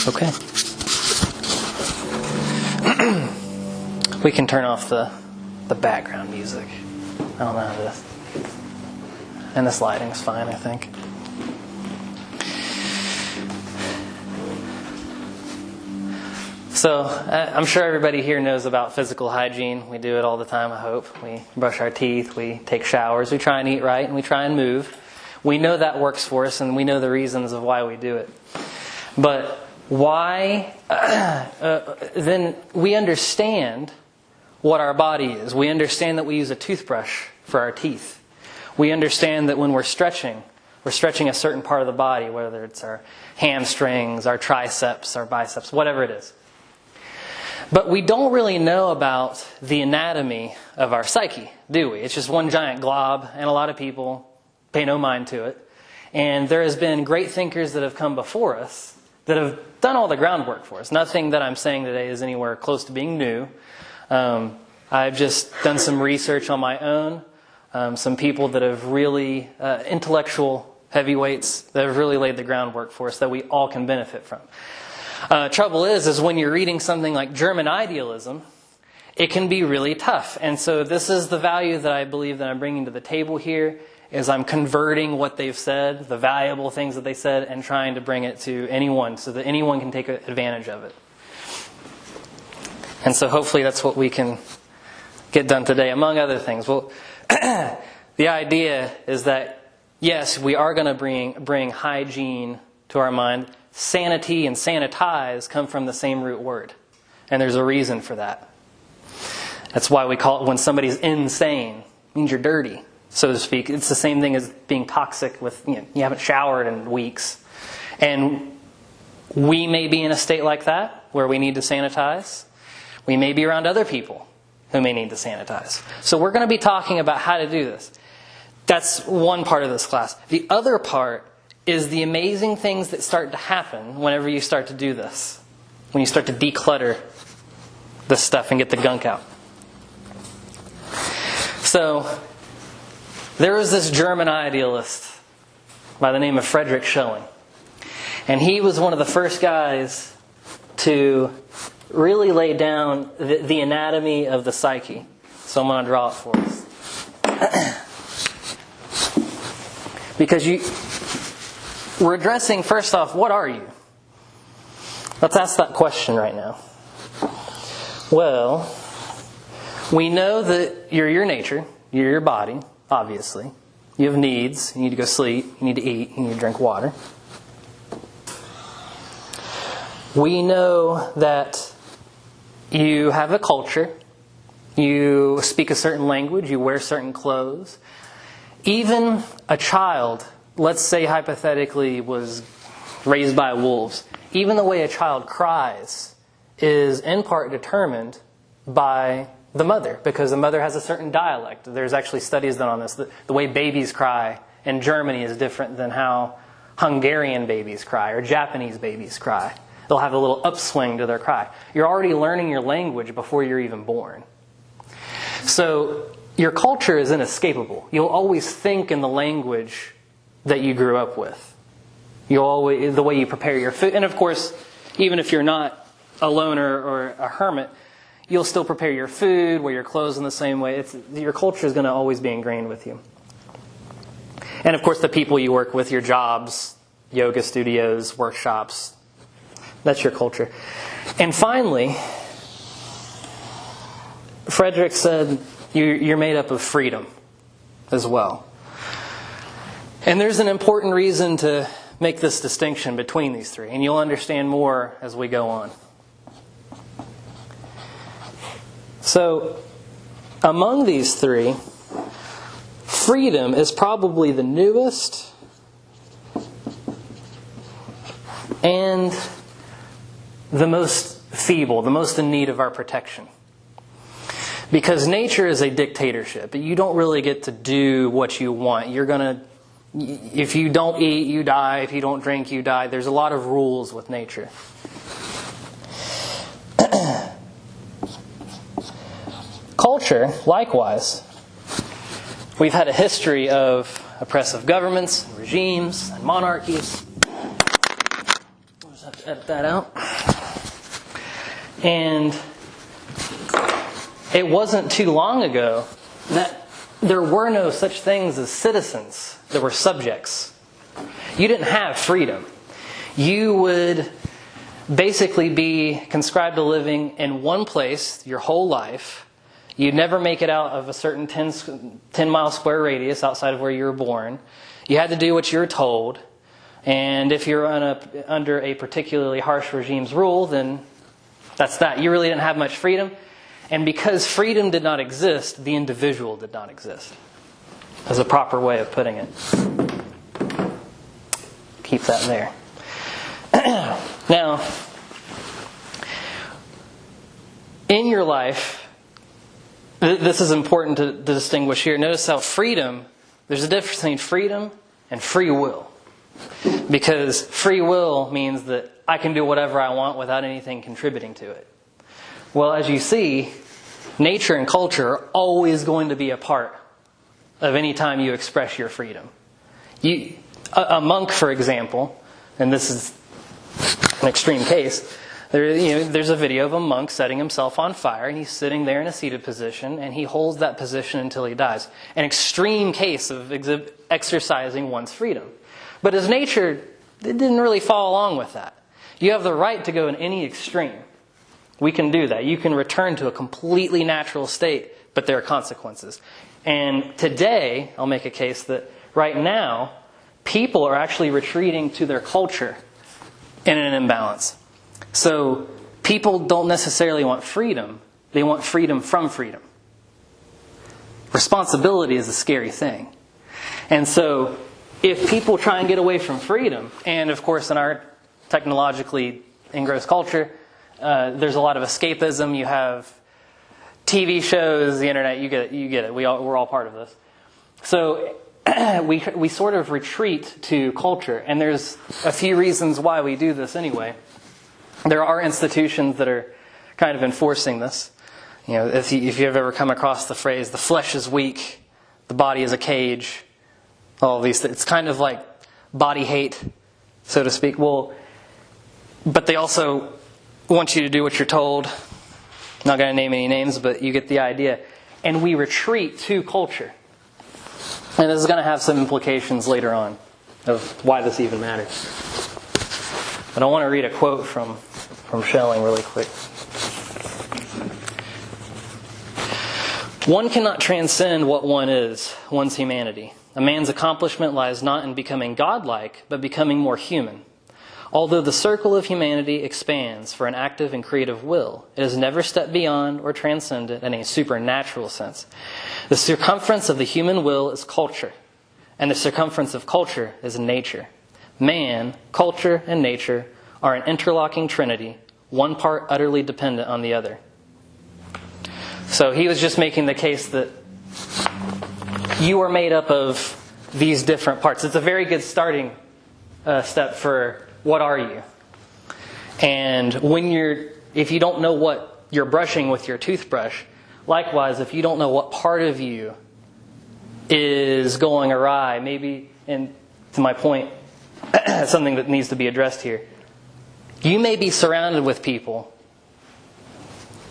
Okay. We can turn off the background music. I don't know how this. And this lighting's fine, I think. So, I'm sure everybody here knows about physical hygiene. We do it all the time, I hope. We brush our teeth, we take showers, we try and eat right, and we try and move. We know that works for us, and we know the reasons of why we do it. But why? Then we understand what our body is. We understand that we use a toothbrush for our teeth. We understand that when we're stretching a certain part of the body, whether it's our hamstrings, our triceps, our biceps, whatever it is. But we don't really know about the anatomy of our psyche, do we? It's just one giant glob, and a lot of people pay no mind to it. And there has been great thinkers that have come before us that have done all the groundwork for us. Nothing that I'm saying today is anywhere close to being new. I've just done some research on my own. Some people that have really, intellectual heavyweights, that have really laid the groundwork for us that we all can benefit from. Trouble is when you're reading something like German idealism, it can be really tough. And so this is the value that I believe that I'm bringing to the table here, is I'm converting what they've said, the valuable things that they said, and trying to bring it to anyone so that anyone can take advantage of it. And so hopefully that's what we can get done today, among other things. Well, the idea is that, yes, we are going to bring hygiene to our mind. Sanity and sanitize come from the same root word. And there's a reason for that. That's why we call it, when somebody's insane, it means you're dirty, so to speak. It's the same thing as being toxic with, you haven't showered in weeks. And we may be in a state like that, where we need to sanitize. We may be around other people who may need to sanitize. So we're going to be talking about how to do this. That's one part of this class. The other part is the amazing things that start to happen whenever you start to do this. When you start to declutter this stuff and get the gunk out. So, there was this German idealist by the name of Friedrich Schelling. And he was one of the first guys to really lay down the anatomy of the psyche. So I'm going to draw it for us. Because we're addressing, first off, what are you? Let's ask that question right now. Well, we know that you're your nature, you're your body, obviously. You have needs, you need to go sleep, you need to eat, you need to drink water. We know that you have a culture, you speak a certain language, you wear certain clothes. Even a child, let's say hypothetically, was raised by wolves. Even the way a child cries is in part determined by the mother, because the mother has a certain dialect. There's actually studies done on this. The way babies cry in Germany is different than how Hungarian babies cry or Japanese babies cry. They'll have a little upswing to their cry. You're already learning your language before you're even born. So your culture is inescapable. You'll always think in the language that you grew up with. You'll always, the way you prepare your food. And of course, even if you're not a loner or a hermit, you'll still prepare your food, wear your clothes in the same way. Your culture is going to always be ingrained with you. And of course, the people you work with, your jobs, yoga studios, workshops, that's your culture. And finally, Frederick said you're made up of freedom as well. And there's an important reason to make this distinction between these three, and you'll understand more as we go on. So, among these three, freedom is probably the newest and the most feeble, the most in need of our protection. Because nature is a dictatorship. You don't really get to do what you want. If you don't eat, you die. If you don't drink, you die. There's a lot of rules with nature. Culture, likewise. We've had a history of oppressive governments, regimes, and monarchies. What was that? edit that out. And it wasn't too long ago that there were no such things as citizens. There were subjects. You didn't have freedom. You would basically be conscribed to living in one place your whole life. You'd never make it out of a certain 10-mile square radius outside of where you were born. You had to do what you were told. And if you're under a particularly harsh regime's rule, then that's that. You really didn't have much freedom. And because freedom did not exist, the individual did not exist. That's a proper way of putting it. Keep that there. Now, in your life, this is important to distinguish here. Notice how freedom, there's a difference between freedom and free will. Because free will means that I can do whatever I want without anything contributing to it. Well, as you see, nature and culture are always going to be a part of any time you express your freedom. A monk, for example, and this is an extreme case, there's a video of a monk setting himself on fire, and he's sitting there in a seated position, and he holds that position until he dies. An extreme case of exercising one's freedom. But as nature, it didn't really follow along with that. You have the right to go in any extreme. We can do that. You can return to a completely natural state, but there are consequences. And today, I'll make a case that right now, people are actually retreating to their culture in an imbalance. So people don't necessarily want freedom. They want freedom from freedom. Responsibility is a scary thing. And so if people try and get away from freedom, and of course in our technologically engrossed culture, there's a lot of escapism. You have TV shows, the internet, you get it. We're all part of this. So we sort of retreat to culture, and there's a few reasons why we do this anyway. There are institutions that are kind of enforcing this. You know, if you've ever come across the phrase, the flesh is weak, the body is a cage, all these things. It's kind of like body hate, so to speak. Well, but they also want you to do what you're told. I'm not going to name any names, but you get the idea. And we retreat to culture. And this is going to have some implications later on of why this even matters. But I want to read a quote from Schelling really quick. One cannot transcend what one is, one's humanity. A man's accomplishment lies not in becoming godlike, but becoming more human. Although the circle of humanity expands for an active and creative will, it has never stepped beyond or transcended in a supernatural sense. The circumference of the human will is culture, and the circumference of culture is nature. Man, culture, and nature are an interlocking trinity, one part utterly dependent on the other. So he was just making the case that you are made up of these different parts. It's a very good starting step for what are you? And if you don't know what you're brushing with your toothbrush, likewise, if you don't know what part of you is going awry, maybe, and to my point, something that needs to be addressed here, you may be surrounded with people,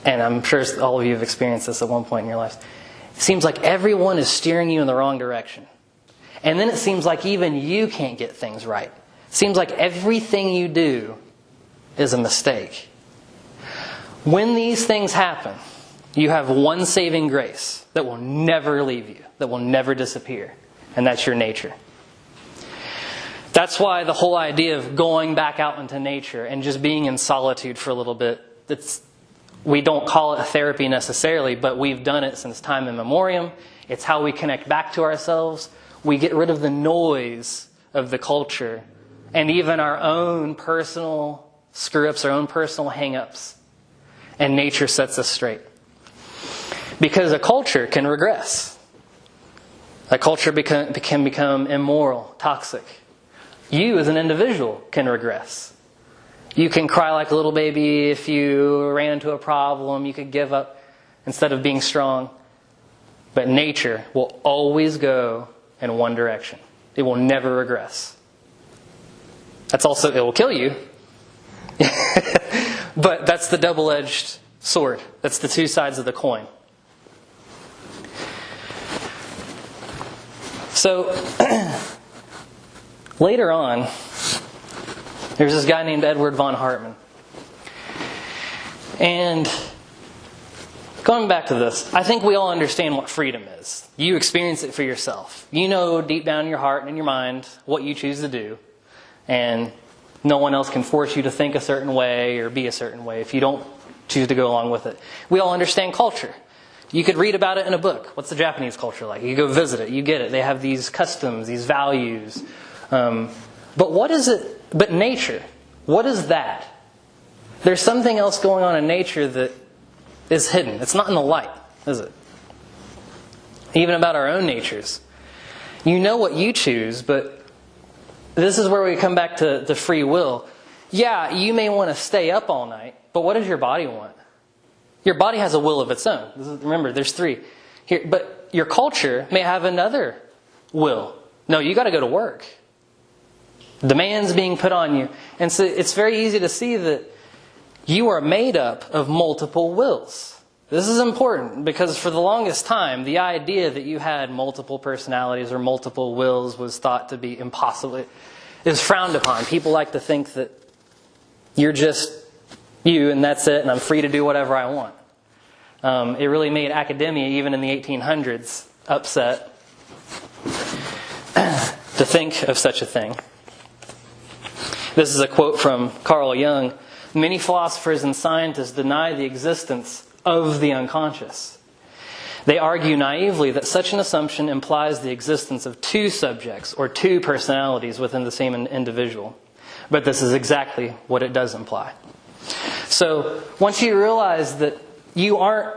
and I'm sure all of you have experienced this at one point in your life. It seems like everyone is steering you in the wrong direction. And then it seems like even you can't get things right. It seems like everything you do is a mistake. When these things happen, you have one saving grace that will never leave you, that will never disappear, and that's your nature. That's why the whole idea of going back out into nature and just being in solitude for a little bit, we don't call it a therapy necessarily, but we've done it since time immemorial. It's how we connect back to ourselves. We get rid of the noise of the culture and even our own personal screw-ups, our own personal hang-ups. And nature sets us straight. Because a culture can regress. A culture can become immoral, toxic. You as an individual can regress. You can cry like a little baby if you ran into a problem. You could give up instead of being strong. But nature will always go in one direction. It will never regress. It will kill you, But that's the double-edged sword. That's the two sides of the coin. So, later on, there's this guy named Edward von Hartmann. And going back to this, I think we all understand what freedom is. You experience it for yourself. You know deep down in your heart and in your mind what you choose to do. And no one else can force you to think a certain way or be a certain way if you don't choose to go along with it. We all understand culture. You could read about it in a book. What's the Japanese culture like? You go visit it. You get it. They have these customs, these values. But what is it? But nature. What is that? There's something else going on in nature that is hidden. It's not in the light, is it? Even about our own natures. You know what you choose, but this is where we come back to free will. Yeah, you may want to stay up all night, but what does your body want? Your body has a will of its own. Remember, there's three. Here, but your culture may have another will. No, you got to go to work. Demands being put on you. And so it's very easy to see that you are made up of multiple wills. This is important because for the longest time, the idea that you had multiple personalities or multiple wills was thought to be impossible. It is frowned upon. People like to think that you're just you and that's it, and I'm free to do whatever I want. It really made academia, even in the 1800s, upset to think of such a thing. This is a quote from Carl Jung. Many philosophers and scientists deny the existence of the unconscious. They argue naively that such an assumption implies the existence of two subjects or two personalities within the same individual. But this is exactly what it does imply. So once you realize that you aren't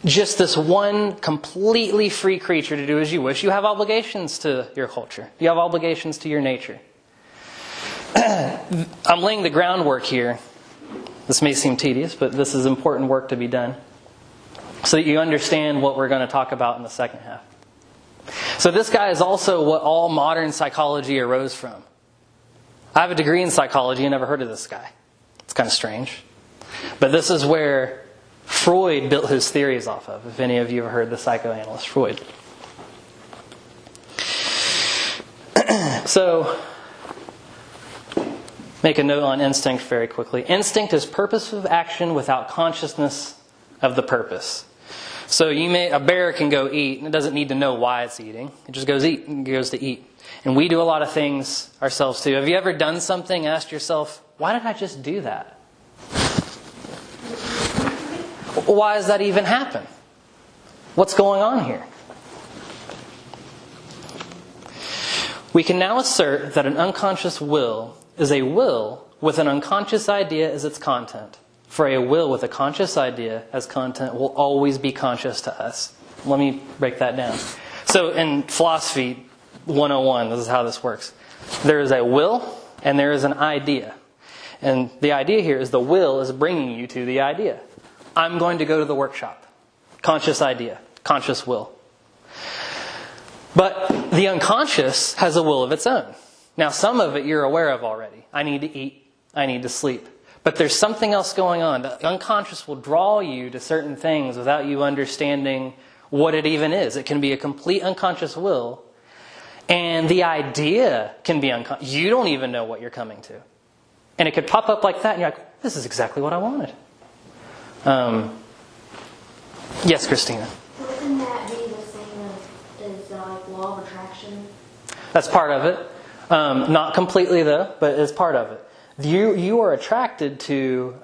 just this one completely free creature to do as you wish, you have obligations to your culture. You have obligations to your nature. I'm laying the groundwork here. This may seem tedious, but this is important work to be done so that you understand what we're going to talk about in the second half. So this guy is also what all modern psychology arose from. I have a degree in psychology and never heard of this guy. It's kind of strange. But this is where Freud built his theories off of, if any of you have heard the psychoanalyst Freud. So, make a note on instinct very quickly. Instinct is purposive action without consciousness of the purpose. So a bear can go eat, and it doesn't need to know why it's eating. It just goes eat and goes to eat. And we do a lot of things ourselves too. Have you ever done something, asked yourself, why did I just do that? Why does that even happen? What's going on here? We can now assert that an unconscious will is a will with an unconscious idea as its content. For a will with a conscious idea as content will always be conscious to us. Let me break that down. So in philosophy 101, this is how this works. There is a will and there is an idea. And the idea here is the will is bringing you to the idea. I'm going to go to the workshop. Conscious idea. Conscious will. But the unconscious has a will of its own. Now, some of it you're aware of already. I need to eat. I need to sleep. But there's something else going on. The unconscious will draw you to certain things without you understanding what it even is. It can be a complete unconscious will. And the idea can be unconscious. You don't even know what you're coming to. And it could pop up like that, and you're like, this is exactly what I wanted. Yes, Christina? Wouldn't that be the same as like law of attraction? That's part of it. Not completely, though, but it's part of it. You are attracted to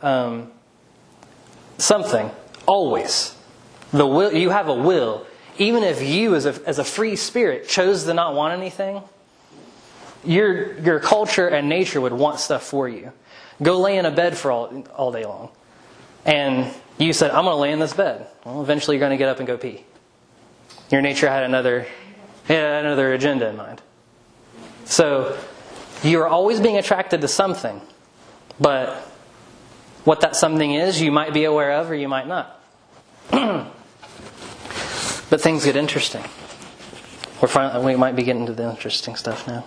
something, always. The will, you have a will. Even if you, as a free spirit, chose to not want anything, your culture and nature would want stuff for you. Go lay in a bed for all day long. And you said, I'm going to lay in this bed. Well, eventually you're going to get up and go pee. Your nature had another agenda in mind. So, you're always being attracted to something. But what that something is, you might be aware of or you might not. But things get interesting. We might be getting to the interesting stuff now.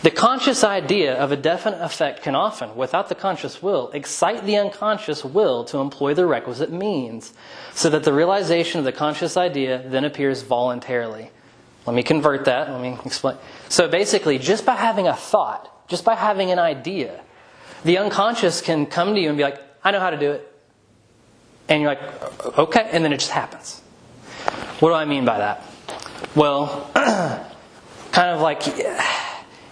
The conscious idea of a definite effect can often, without the conscious will, excite the unconscious will to employ the requisite means, so that the realization of the conscious idea then appears voluntarily. Let me convert that. Let me explain. So basically, just by having a thought, just by having an idea, the unconscious can come to you and be like, I know how to do it. And you're like, okay, and then it just happens. What do I mean by that? Well, kind of like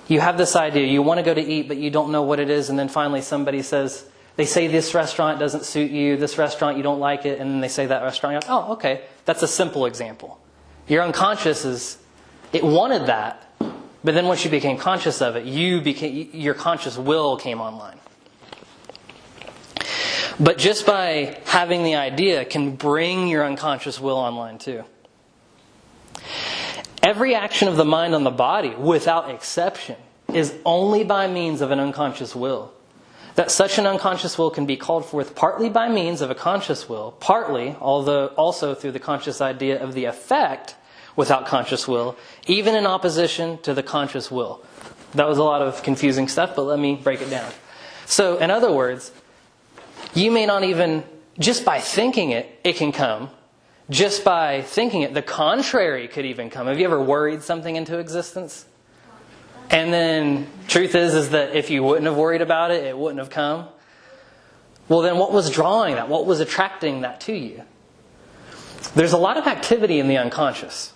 you have this idea, you want to go to eat, but you don't know what it is, and then finally somebody says, they say this restaurant doesn't suit you, this restaurant you don't like it, and then they say that restaurant, you're like, oh, okay, that's a simple example. Your unconscious it wanted that, but then once you became conscious of it, your conscious will came online. But just by having the idea can bring your unconscious will online too. Every action of the mind on the body, without exception, is only by means of an unconscious will. That such an unconscious will can be called forth partly by means of a conscious will, partly, although also through the conscious idea of the effect without conscious will, even in opposition to the conscious will. That was a lot of confusing stuff, but let me break it down. So, in other words, you may not even, just by thinking it, it can come. Just by thinking it, the contrary could even come. Have you ever worried something into existence? And then, truth is that if you wouldn't have worried about it, it wouldn't have come. Well, then what was drawing that? What was attracting that to you? There's a lot of activity in the unconscious.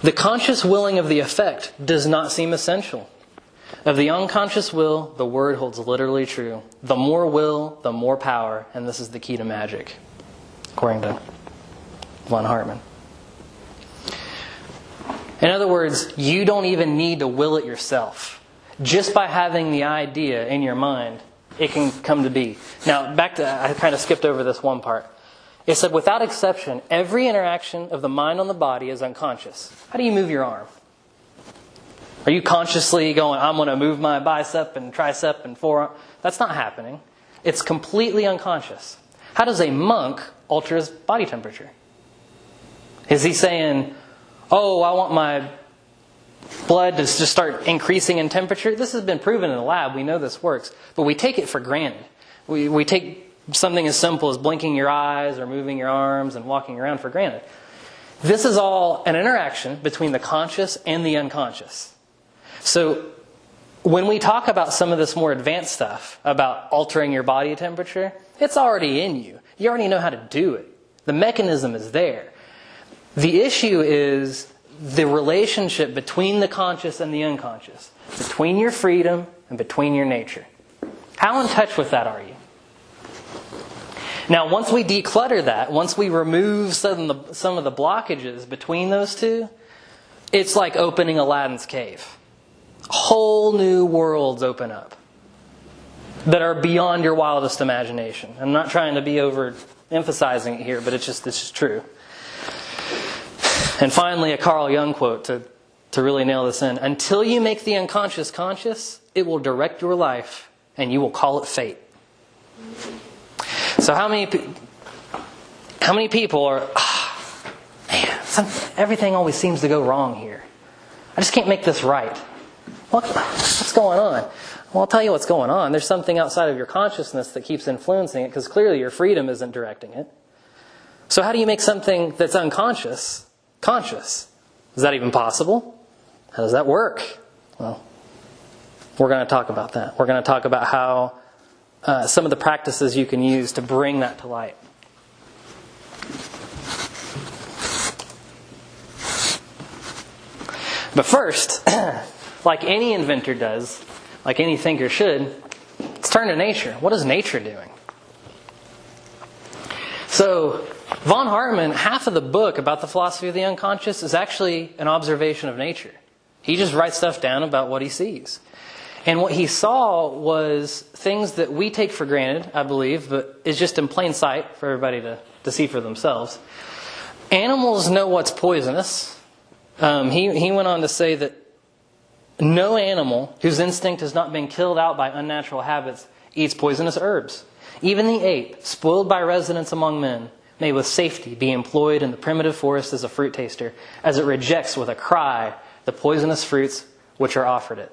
The conscious willing of the effect does not seem essential. Of the unconscious will, the word holds literally true. The more will, the more power, and this is the key to magic, according to von Hartmann. In other words, you don't even need to will it yourself. Just by having the idea in your mind, it can come to be. Now, back to, I kind of skipped over this one part. It said, without exception, every interaction of the mind on the body is unconscious. How do you move your arm? Are you consciously going, I'm going to move my bicep and tricep and forearm? That's not happening. It's completely unconscious. How does a monk alter his body temperature? Is he saying, oh, I want my blood to just start increasing in temperature? This has been proven in the lab. We know this works. But we take it for granted. We take something as simple as blinking your eyes or moving your arms and walking around for granted. This is all an interaction between the conscious and the unconscious. So when we talk about some of this more advanced stuff about altering your body temperature, it's already in you. You already know how to do it. The mechanism is there. The issue is the relationship between the conscious and the unconscious, between your freedom and between your nature. How in touch with that are you? Now, once we declutter that, once we remove some of the blockages between those two, it's like opening Aladdin's cave. Whole new worlds open up that are beyond your wildest imagination. I'm not trying to be overemphasizing it here, but it's just true. And finally, a Carl Jung quote to really nail this in. Until you make the unconscious conscious, it will direct your life, and you will call it fate. So how many people are, everything always seems to go wrong here. I just can't make this right. What's going on? Well, I'll tell you what's going on. There's something outside of your consciousness that keeps influencing it, because clearly your freedom isn't directing it. So how do you make something that's unconscious conscious? Is that even possible? How does that work? Well, we're going to talk about that. We're going to talk about how some of the practices you can use to bring that to light. But first, like any inventor does, like any thinker should, let's turn to nature. What is nature doing? So, von Hartmann, half of the book about the philosophy of the unconscious is actually an observation of nature. He just writes stuff down about what he sees. And what he saw was things that we take for granted, I believe, but is just in plain sight for everybody to see for themselves. Animals know what's poisonous. He went on to say that no animal whose instinct has not been killed out by unnatural habits eats poisonous herbs. Even the ape, spoiled by residence among men, may with safety be employed in the primitive forest as a fruit taster, as it rejects with a cry the poisonous fruits which are offered it.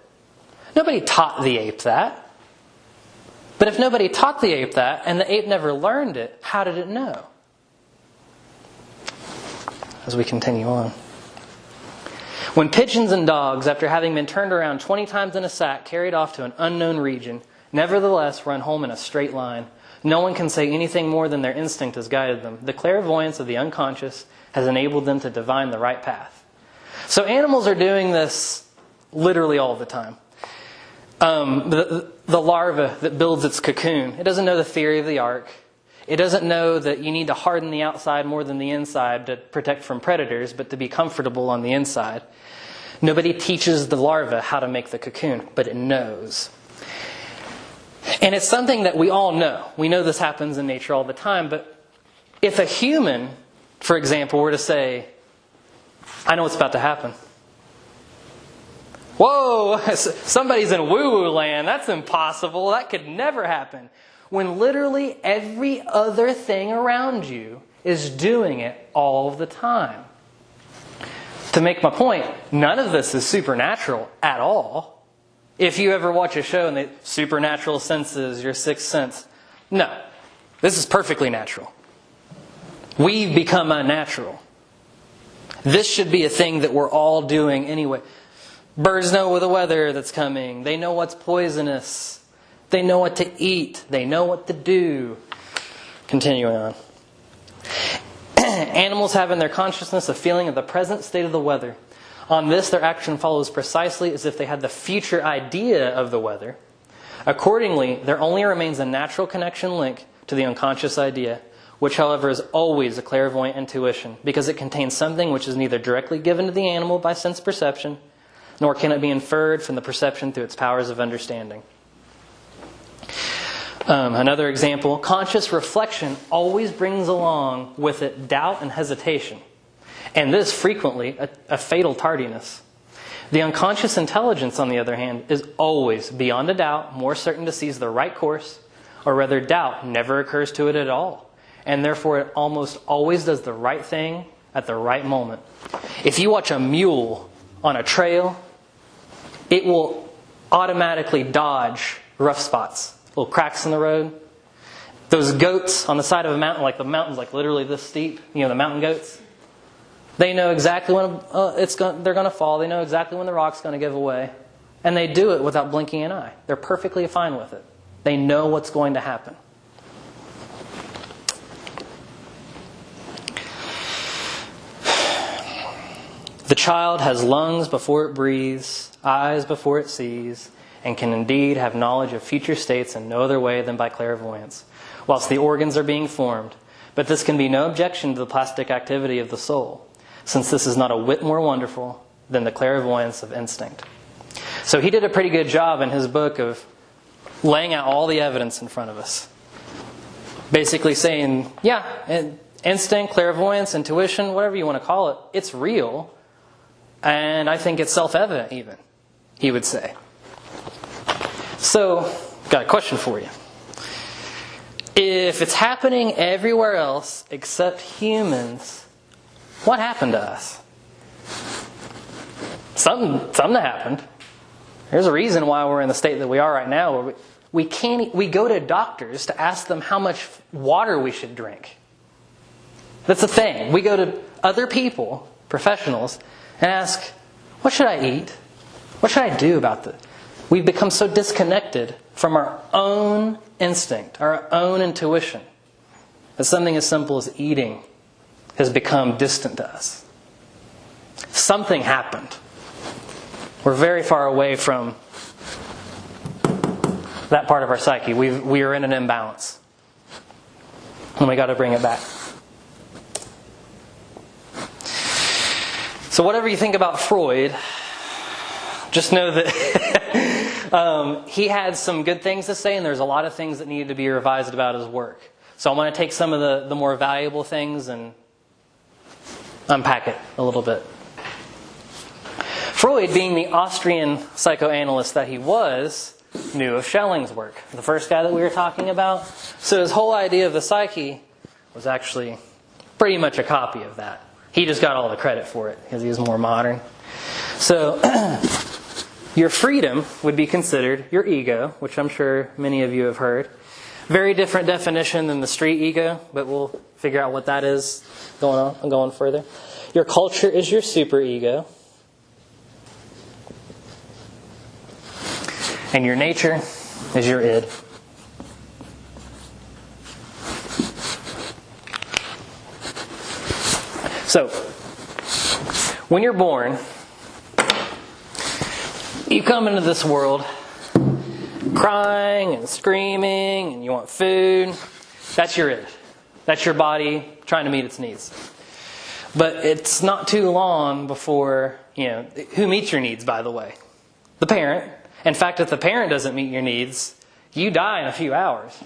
Nobody taught the ape that. But if nobody taught the ape that, and the ape never learned it, how did it know? As we continue on. When pigeons and dogs, after having been turned around 20 times in a sack, carried off to an unknown region, nevertheless run home in a straight line, no one can say anything more than their instinct has guided them. The clairvoyance of the unconscious has enabled them to divine the right path. So animals are doing this literally all the time. The larva that builds its cocoon, it doesn't know the theory of the ark. It doesn't know that you need to harden the outside more than the inside to protect from predators, but to be comfortable on the inside. Nobody teaches the larva how to make the cocoon, but it knows. And it's something that we all know. We know this happens in nature all the time, but if a human, for example, were to say, I know what's about to happen. Whoa, somebody's in woo-woo land. That's impossible. That could never happen. When literally every other thing around you is doing it all the time. To make my point, none of this is supernatural at all. If you ever watch a show and the supernatural senses, your sixth sense, no. This is perfectly natural. We've become unnatural. This should be a thing that we're all doing anyway. Birds know the weather that's coming. They know what's poisonous. They know what to eat. They know what to do. Continuing on. Animals have in their consciousness a feeling of the present state of the weather. On this, their action follows precisely as if they had the future idea of the weather. Accordingly, there only remains a natural connection link to the unconscious idea, which, however, is always a clairvoyant intuition, because it contains something which is neither directly given to the animal by sense perception, nor can it be inferred from the perception through its powers of understanding. Another example, conscious reflection always brings along with it doubt and hesitation, and this frequently a fatal tardiness. The unconscious intelligence, on the other hand, is always, beyond a doubt, more certain to seize the right course, or rather doubt never occurs to it at all, and therefore it almost always does the right thing at the right moment. If you watch a mule on a trail, it will automatically dodge rough spots, little cracks in the road. Those goats on the side of a mountain, like the mountain's like literally this steep, the mountain goats, they know exactly when they're going to fall. They know exactly when the rock's going to give away. And they do it without blinking an eye. They're perfectly fine with it. They know what's going to happen. The child has lungs before it breathes, eyes before it sees, and can indeed have knowledge of future states in no other way than by clairvoyance, whilst the organs are being formed. But this can be no objection to the plastic activity of the soul, since this is not a whit more wonderful than the clairvoyance of instinct. So he did a pretty good job in his book of laying out all the evidence in front of us. Basically saying, yeah, instinct, clairvoyance, intuition, whatever you want to call it, it's real. And I think it's self-evident even, he would say. So, got a question for you. If it's happening everywhere else except humans, what happened to us? Something happened. There's a reason why we're in the state that we are right now. Where we go to doctors to ask them how much water we should drink. That's the thing. We go to other people, professionals, and ask, what should I eat? What should I do about this? We've become so disconnected from our own instinct, our own intuition, that something as simple as eating has become distant to us. Something happened. We're very far away from that part of our psyche. We are in an imbalance. And we got to bring it back. So whatever you think about Freud, just know that he had some good things to say, and there's a lot of things that needed to be revised about his work. So I'm going to take some of the more valuable things and unpack it a little bit. Freud, being the Austrian psychoanalyst that he was, knew of Schelling's work. The first guy that we were talking about, So his whole idea of the psyche was actually pretty much a copy of that. He just got all the credit for it because he was more modern. So your freedom would be considered your ego, which I'm sure many of you have heard. Very different definition than the street ego, but we'll figure out what that is going further. Your culture is your superego. And your nature is your id. So, when you're born, you come into this world crying and screaming and you want food. That's your id. That's your body trying to meet its needs. But it's not too long before, who meets your needs, by the way? The parent. In fact, if the parent doesn't meet your needs, you die in a few hours.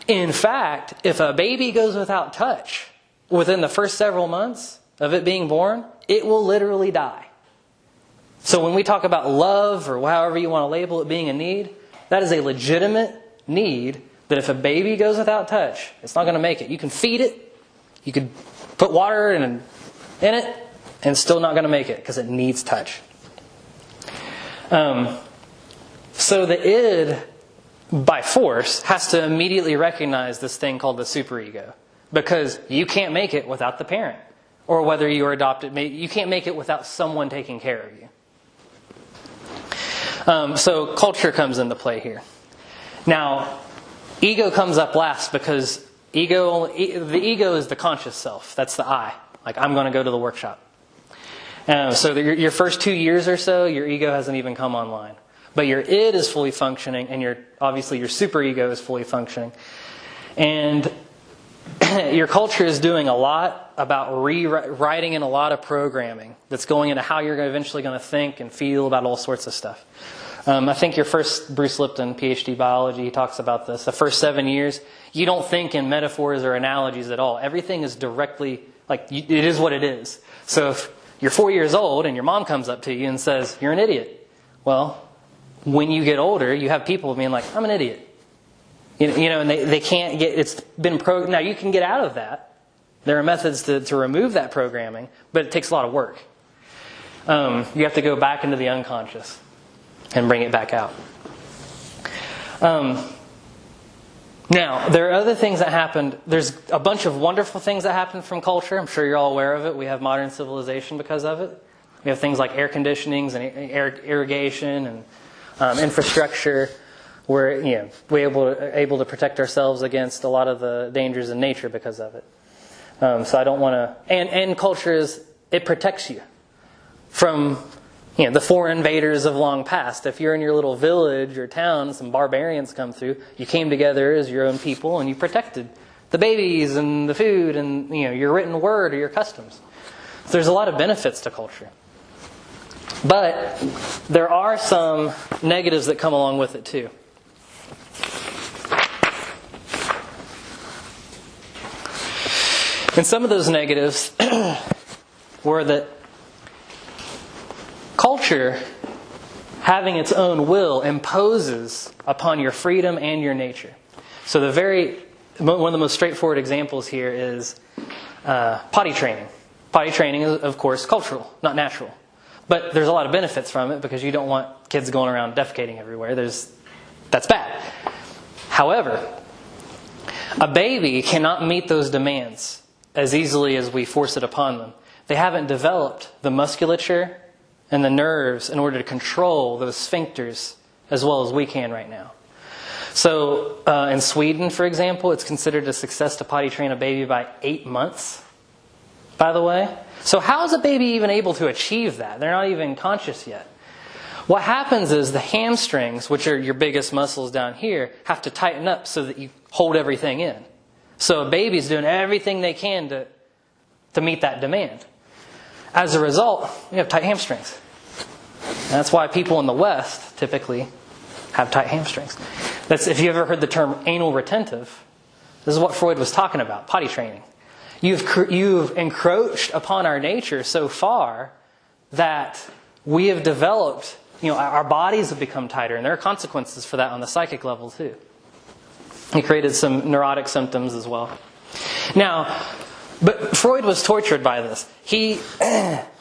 In fact, if a baby goes without touch within the first several months of it being born, it will literally die. So when we talk about love, or however you want to label it, being a need, that is a legitimate need that if a baby goes without touch, it's not going to make it. You can feed it, you could put water in it, and it's still not going to make it because it needs touch. So the id, by force, has to immediately recognize this thing called the superego. Because you can't make it without the parent. Or whether you are adopted, you can't make it without someone taking care of you. So culture comes into play here. Now, ego comes up last because the ego is the conscious self. That's the I. Like, I'm going to go to the workshop. So your first 2 years or so, your ego hasn't even come online. But your id is fully functioning, and obviously your superego is fully functioning. And your culture is doing a lot about rewriting in a lot of programming that's going into how you're eventually going to think and feel about all sorts of stuff. I think your first, Bruce Lipton, PhD biology, he talks about this. The first 7 years, you don't think in metaphors or analogies at all. Everything is directly, it is what it is. So if you're 4 years old and your mom comes up to you and says, "You're an idiot," well, when you get older, you have people being like, "I'm an idiot." And they can't get, it's been programmed. Now you can get out of that. There are methods to remove that programming, but it takes a lot of work. You have to go back into the unconscious and bring it back out. Now, there are other things that happened. There's a bunch of wonderful things that happened from culture. I'm sure you're all aware of it. We have modern civilization because of it. We have things like air conditionings and irrigation and infrastructure. We're able to protect ourselves against a lot of the dangers in nature because of it. So I don't want to. And culture it protects you from the foreign invaders of long past. If you're in your little village or town, some barbarians come through. You came together as your own people and you protected the babies and the food and your written word or your customs. So there's a lot of benefits to culture. But there are some negatives that come along with it too. And some of those negatives were that culture, having its own will, imposes upon your freedom and your nature. So one of the most straightforward examples here is potty training. Potty training is, of course, cultural, not natural. But there's a lot of benefits from it because you don't want kids going around defecating everywhere. That's bad. However, a baby cannot meet those demands as easily as we force it upon them. They haven't developed the musculature and the nerves in order to control those sphincters as well as we can right now. So in Sweden, for example, it's considered a success to potty train a baby by 8 months, by the way. So how is a baby even able to achieve that? They're not even conscious yet. What happens is the hamstrings, which are your biggest muscles down here, have to tighten up so that you hold everything in. So a baby's doing everything they can to meet that demand. As a result, you have tight hamstrings. And that's why people in the West typically have tight hamstrings. If you ever heard the term anal retentive, this is what Freud was talking about, potty training. You've encroached upon our nature so far that we have developed, our bodies have become tighter, and there are consequences for that on the psychic level too. He created some neurotic symptoms as well. Now, but Freud was tortured by this.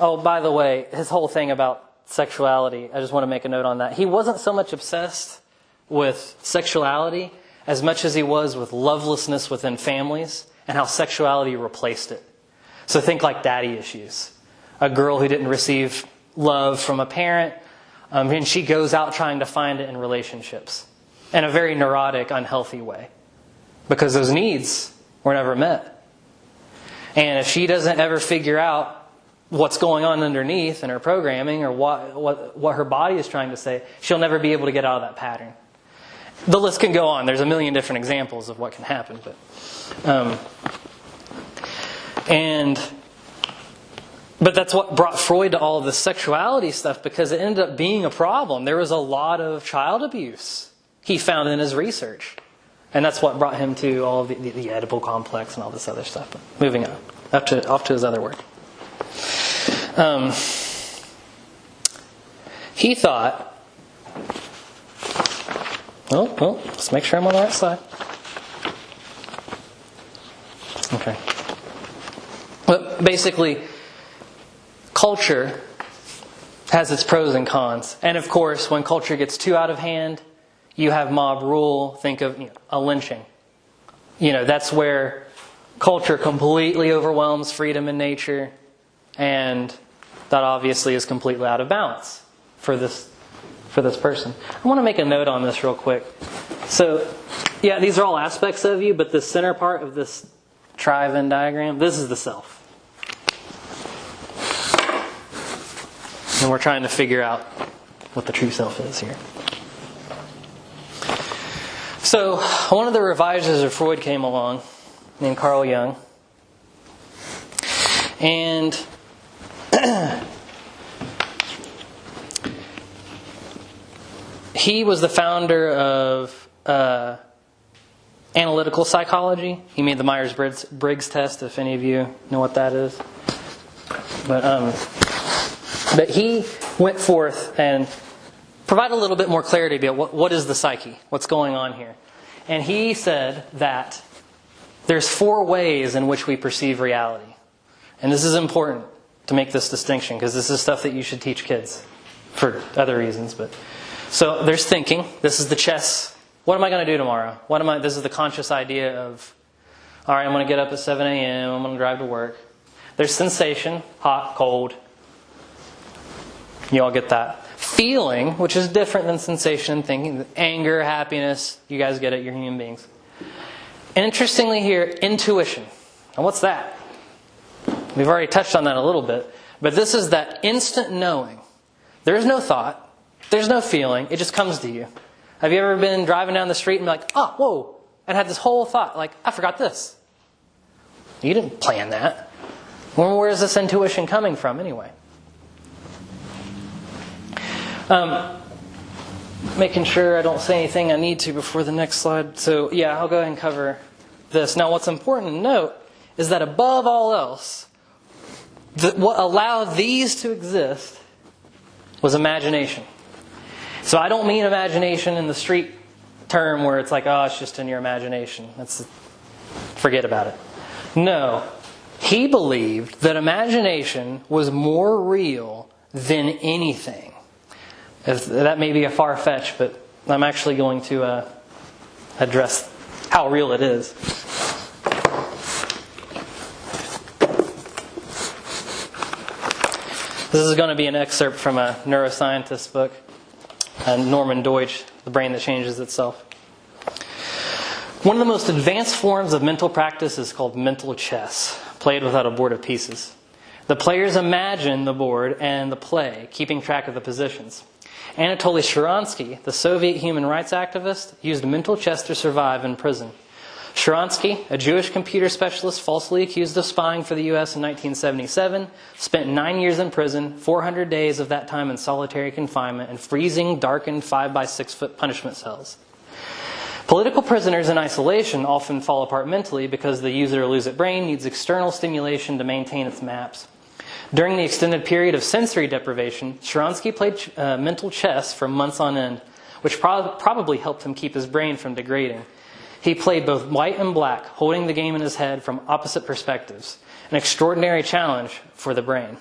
Oh, by the way, his whole thing about sexuality, I just want to make a note on that. He wasn't so much obsessed with sexuality as much as he was with lovelessness within families and how sexuality replaced it. So think like daddy issues. A girl who didn't receive love from a parent, and she goes out trying to find it in relationships in a very neurotic, unhealthy way because those needs were never met. And if she doesn't ever figure out what's going on underneath in her programming or what her body is trying to say, she'll never be able to get out of that pattern. The list can go on. There's a million different examples of what can happen. But that's what brought Freud to all of this sexuality stuff, because it ended up being a problem. There was a lot of child abuse he found in his research. And that's what brought him to all of the Oedipal complex and all this other stuff. But moving on, off to his other work. He thought, let's make sure I'm on the right side. Okay. But basically, culture has its pros and cons. And of course, when culture gets too out of hand, you have mob rule. Think of a lynching. That's where culture completely overwhelms freedom in nature. And that obviously is completely out of balance for this person. I want to make a note on this real quick. So, yeah, these are all aspects of you, but the center part of this tri-Venn diagram, this is the self. And we're trying to figure out what the true self is here. So, one of the revisers of Freud came along, named Carl Jung. And he was the founder of analytical psychology. He made the Myers-Briggs test, if any of you know what that is. But he went forth and provided a little bit more clarity about what is the psyche, what's going on here. And he said that there's 4 ways in which we perceive reality. And this is important to make this distinction, because this is stuff that you should teach kids for other reasons. So there's thinking. This is the chess. What am I going to do tomorrow? This is the conscious idea of, all right, I'm going to get up at 7 a.m. I'm going to drive to work. There's sensation, hot, cold. You all get that. Feeling, which is different than sensation and thinking. Anger, happiness. You guys get it. You're human beings. And interestingly here, intuition. And what's that? We've already touched on that a little bit. But this is that instant knowing. There's no thought. There's no feeling. It just comes to you. Have you ever been driving down the street and be like, oh, whoa, and had this whole thought, like, I forgot this. You didn't plan that. Well, where is this intuition coming from anyway? Making sure I don't say anything I need to before the next slide. So, yeah, I'll go ahead and cover this. Now, what's important to note is that above all else, what allowed these to exist was imagination. So I don't mean imagination in the street term where it's like, oh, it's just in your imagination. Forget about it. No. He believed that imagination was more real than anything. That may be a far-fetched, but I'm actually going to address how real it is. This is going to be an excerpt from a neuroscientist book, Norman Deutsch, The Brain That Changes Itself. One of the most advanced forms of mental practice is called mental chess, played without a board of pieces. The players imagine the board and the play, keeping track of the positions. Anatoly Sharansky, the Soviet human rights activist, used mental chess to survive in prison. Sharansky, a Jewish computer specialist falsely accused of spying for the U.S. in 1977, spent 9 years in prison, 400 days of that time in solitary confinement, in freezing, darkened 5 by 6 foot punishment cells. Political prisoners in isolation often fall apart mentally because the use it or lose it brain needs external stimulation to maintain its maps. During the extended period of sensory deprivation, Sharansky played mental chess for months on end, which probably helped him keep his brain from degrading. He played both white and black, holding the game in his head from opposite perspectives. An extraordinary challenge for the brain.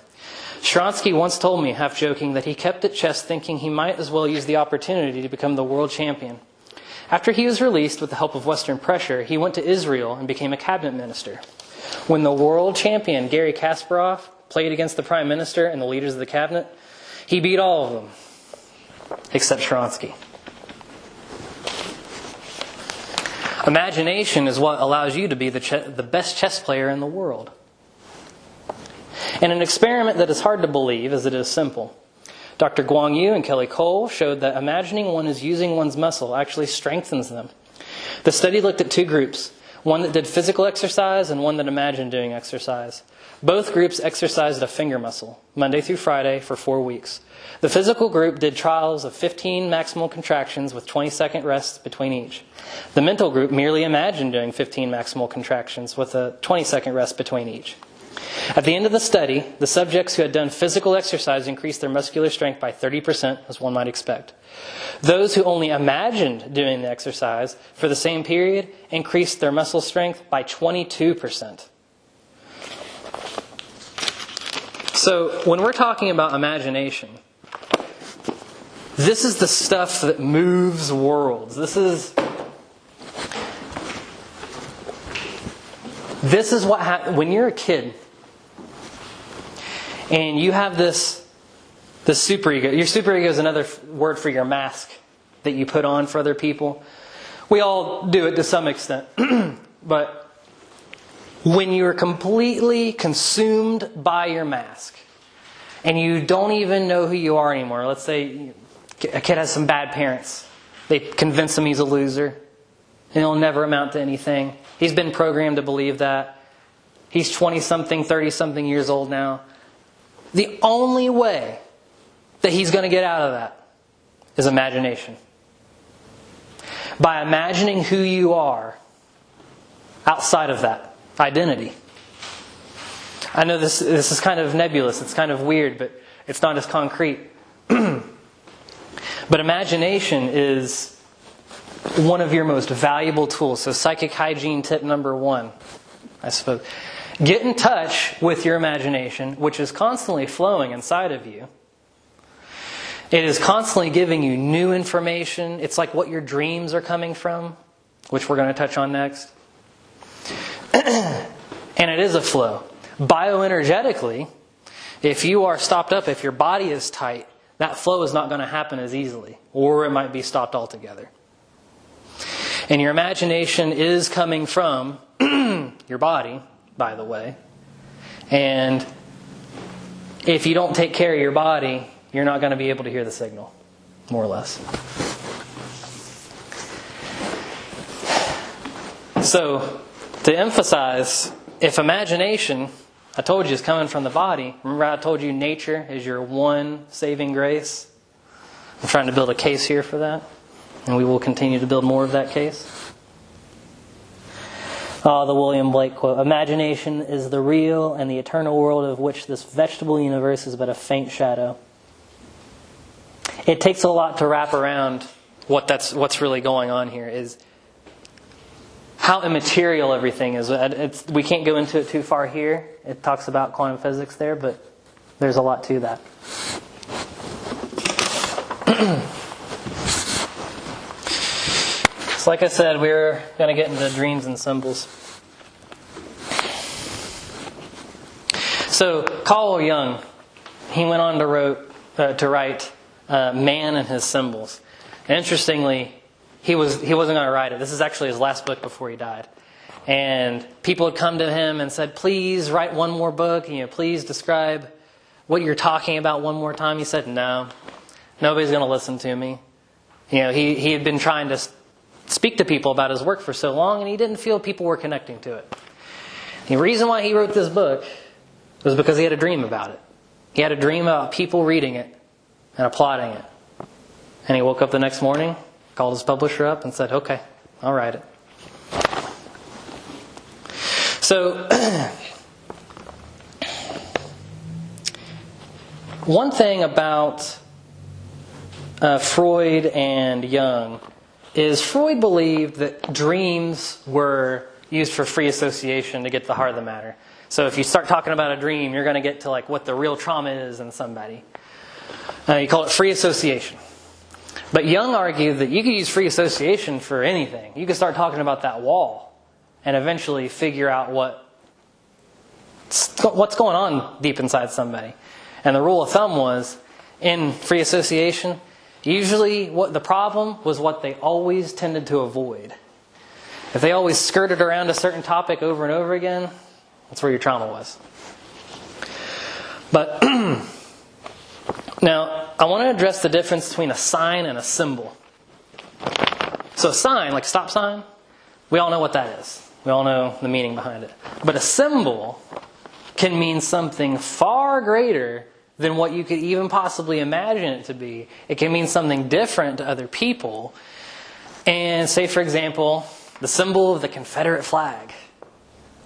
Sharansky once told me, half joking, that he kept at chess thinking he might as well use the opportunity to become the world champion. After he was released with the help of Western pressure, he went to Israel and became a cabinet minister. When the world champion, Garry Kasparov, played against the prime minister and the leaders of the cabinet, he beat all of them, except Sharansky. Imagination is what allows you to be the best chess player in the world. In an experiment that is hard to believe as it is simple, Dr. Guang Yu and Kelly Cole showed that imagining one is using one's muscle actually strengthens them. The study looked at two groups, one that did physical exercise and one that imagined doing exercise. Both groups exercised a finger muscle, Monday through Friday, for 4 weeks. The physical group did trials of 15 maximal contractions with 20-second rests between each. The mental group merely imagined doing 15 maximal contractions with a 20-second rest between each. At the end of the study, the subjects who had done physical exercise increased their muscular strength by 30%, as one might expect. Those who only imagined doing the exercise for the same period increased their muscle strength by 22%. So, when we're talking about imagination, this is the stuff that moves worlds. This is what happens when you're a kid and you have this superego. Your superego is another word for your mask that you put on for other people. We all do it to some extent. But when you're completely consumed by your mask and you don't even know who you are anymore, let's say a kid has some bad parents. They convince him he's a loser and he'll never amount to anything. He's been programmed to believe that. He's 20-something, 30-something years old now. The only way that he's going to get out of that is imagination. By imagining who you are outside of that identity. I know this is kind of nebulous, it's kind of weird, but it's not as concrete. But imagination is one of your most valuable tools. So psychic hygiene tip number 1, I suppose. Get in touch with your imagination, which is constantly flowing inside of you. It is constantly giving you new information. It's like what your dreams are coming from, which we're going to touch on next. And it is a flow. Bioenergetically, if you are stopped up, if your body is tight, that flow is not going to happen as easily, or it might be stopped altogether. And your imagination is coming from your body, by the way. And if you don't take care of your body, you're not going to be able to hear the signal, more or less. So, to emphasize, if imagination, I told you, is coming from the body, remember I told you nature is your one saving grace? I'm trying to build a case here for that. And we will continue to build more of that case. Oh, the William Blake quote. Imagination is the real and the eternal world of which this vegetable universe is but a faint shadow. It takes a lot to wrap around what's really going on here, is how immaterial everything is. We can't go into it too far here. It talks about quantum physics there, but there's a lot to that. So like I said, we're going to get into dreams and symbols. So Carl Jung, he went on to write Man and His Symbols. And interestingly, he wasn't going to write it. This is actually his last book before he died. And people had come to him and said, please write one more book. Please describe what you're talking about one more time. He said, no, nobody's going to listen to me. He had been trying to speak to people about his work for so long, and he didn't feel people were connecting to it. The reason why he wrote this book was because he had a dream about it. He had a dream about people reading it and applauding it. And he woke up the next morning, called his publisher up and said, okay, I'll write it. So, one thing about Freud and Jung is Freud believed that dreams were used for free association to get to the heart of the matter. So if you start talking about a dream, you're going to get to like what the real trauma is in somebody. You call it free association. But Jung argued that you could use free association for anything. You could start talking about that wall and eventually figure out what's going on deep inside somebody. And the rule of thumb was, in free association, usually what the problem was what they always tended to avoid. If they always skirted around a certain topic over and over again, that's where your trauma was. But now, I want to address the difference between a sign and a symbol. So a sign, like stop sign, we all know what that is. We all know the meaning behind it. But a symbol can mean something far greater than what you could even possibly imagine it to be. It can mean something different to other people. And say, for example, the symbol of the Confederate flag.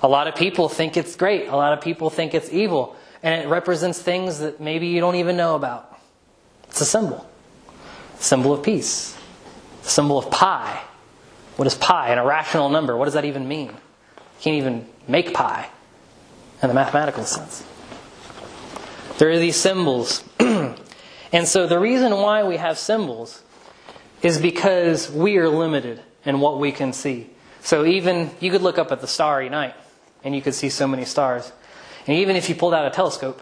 A lot of people think it's great. A lot of people think it's evil. And it represents things that maybe you don't even know about. It's a symbol. Symbol of peace. Symbol of pi. What is pi? An irrational number. What does that even mean? You can't even make pi in the mathematical sense. There are these symbols. And so the reason why we have symbols is because we are limited in what we can see. So even, you could look up at the starry night and you could see so many stars. And even if you pulled out a telescope,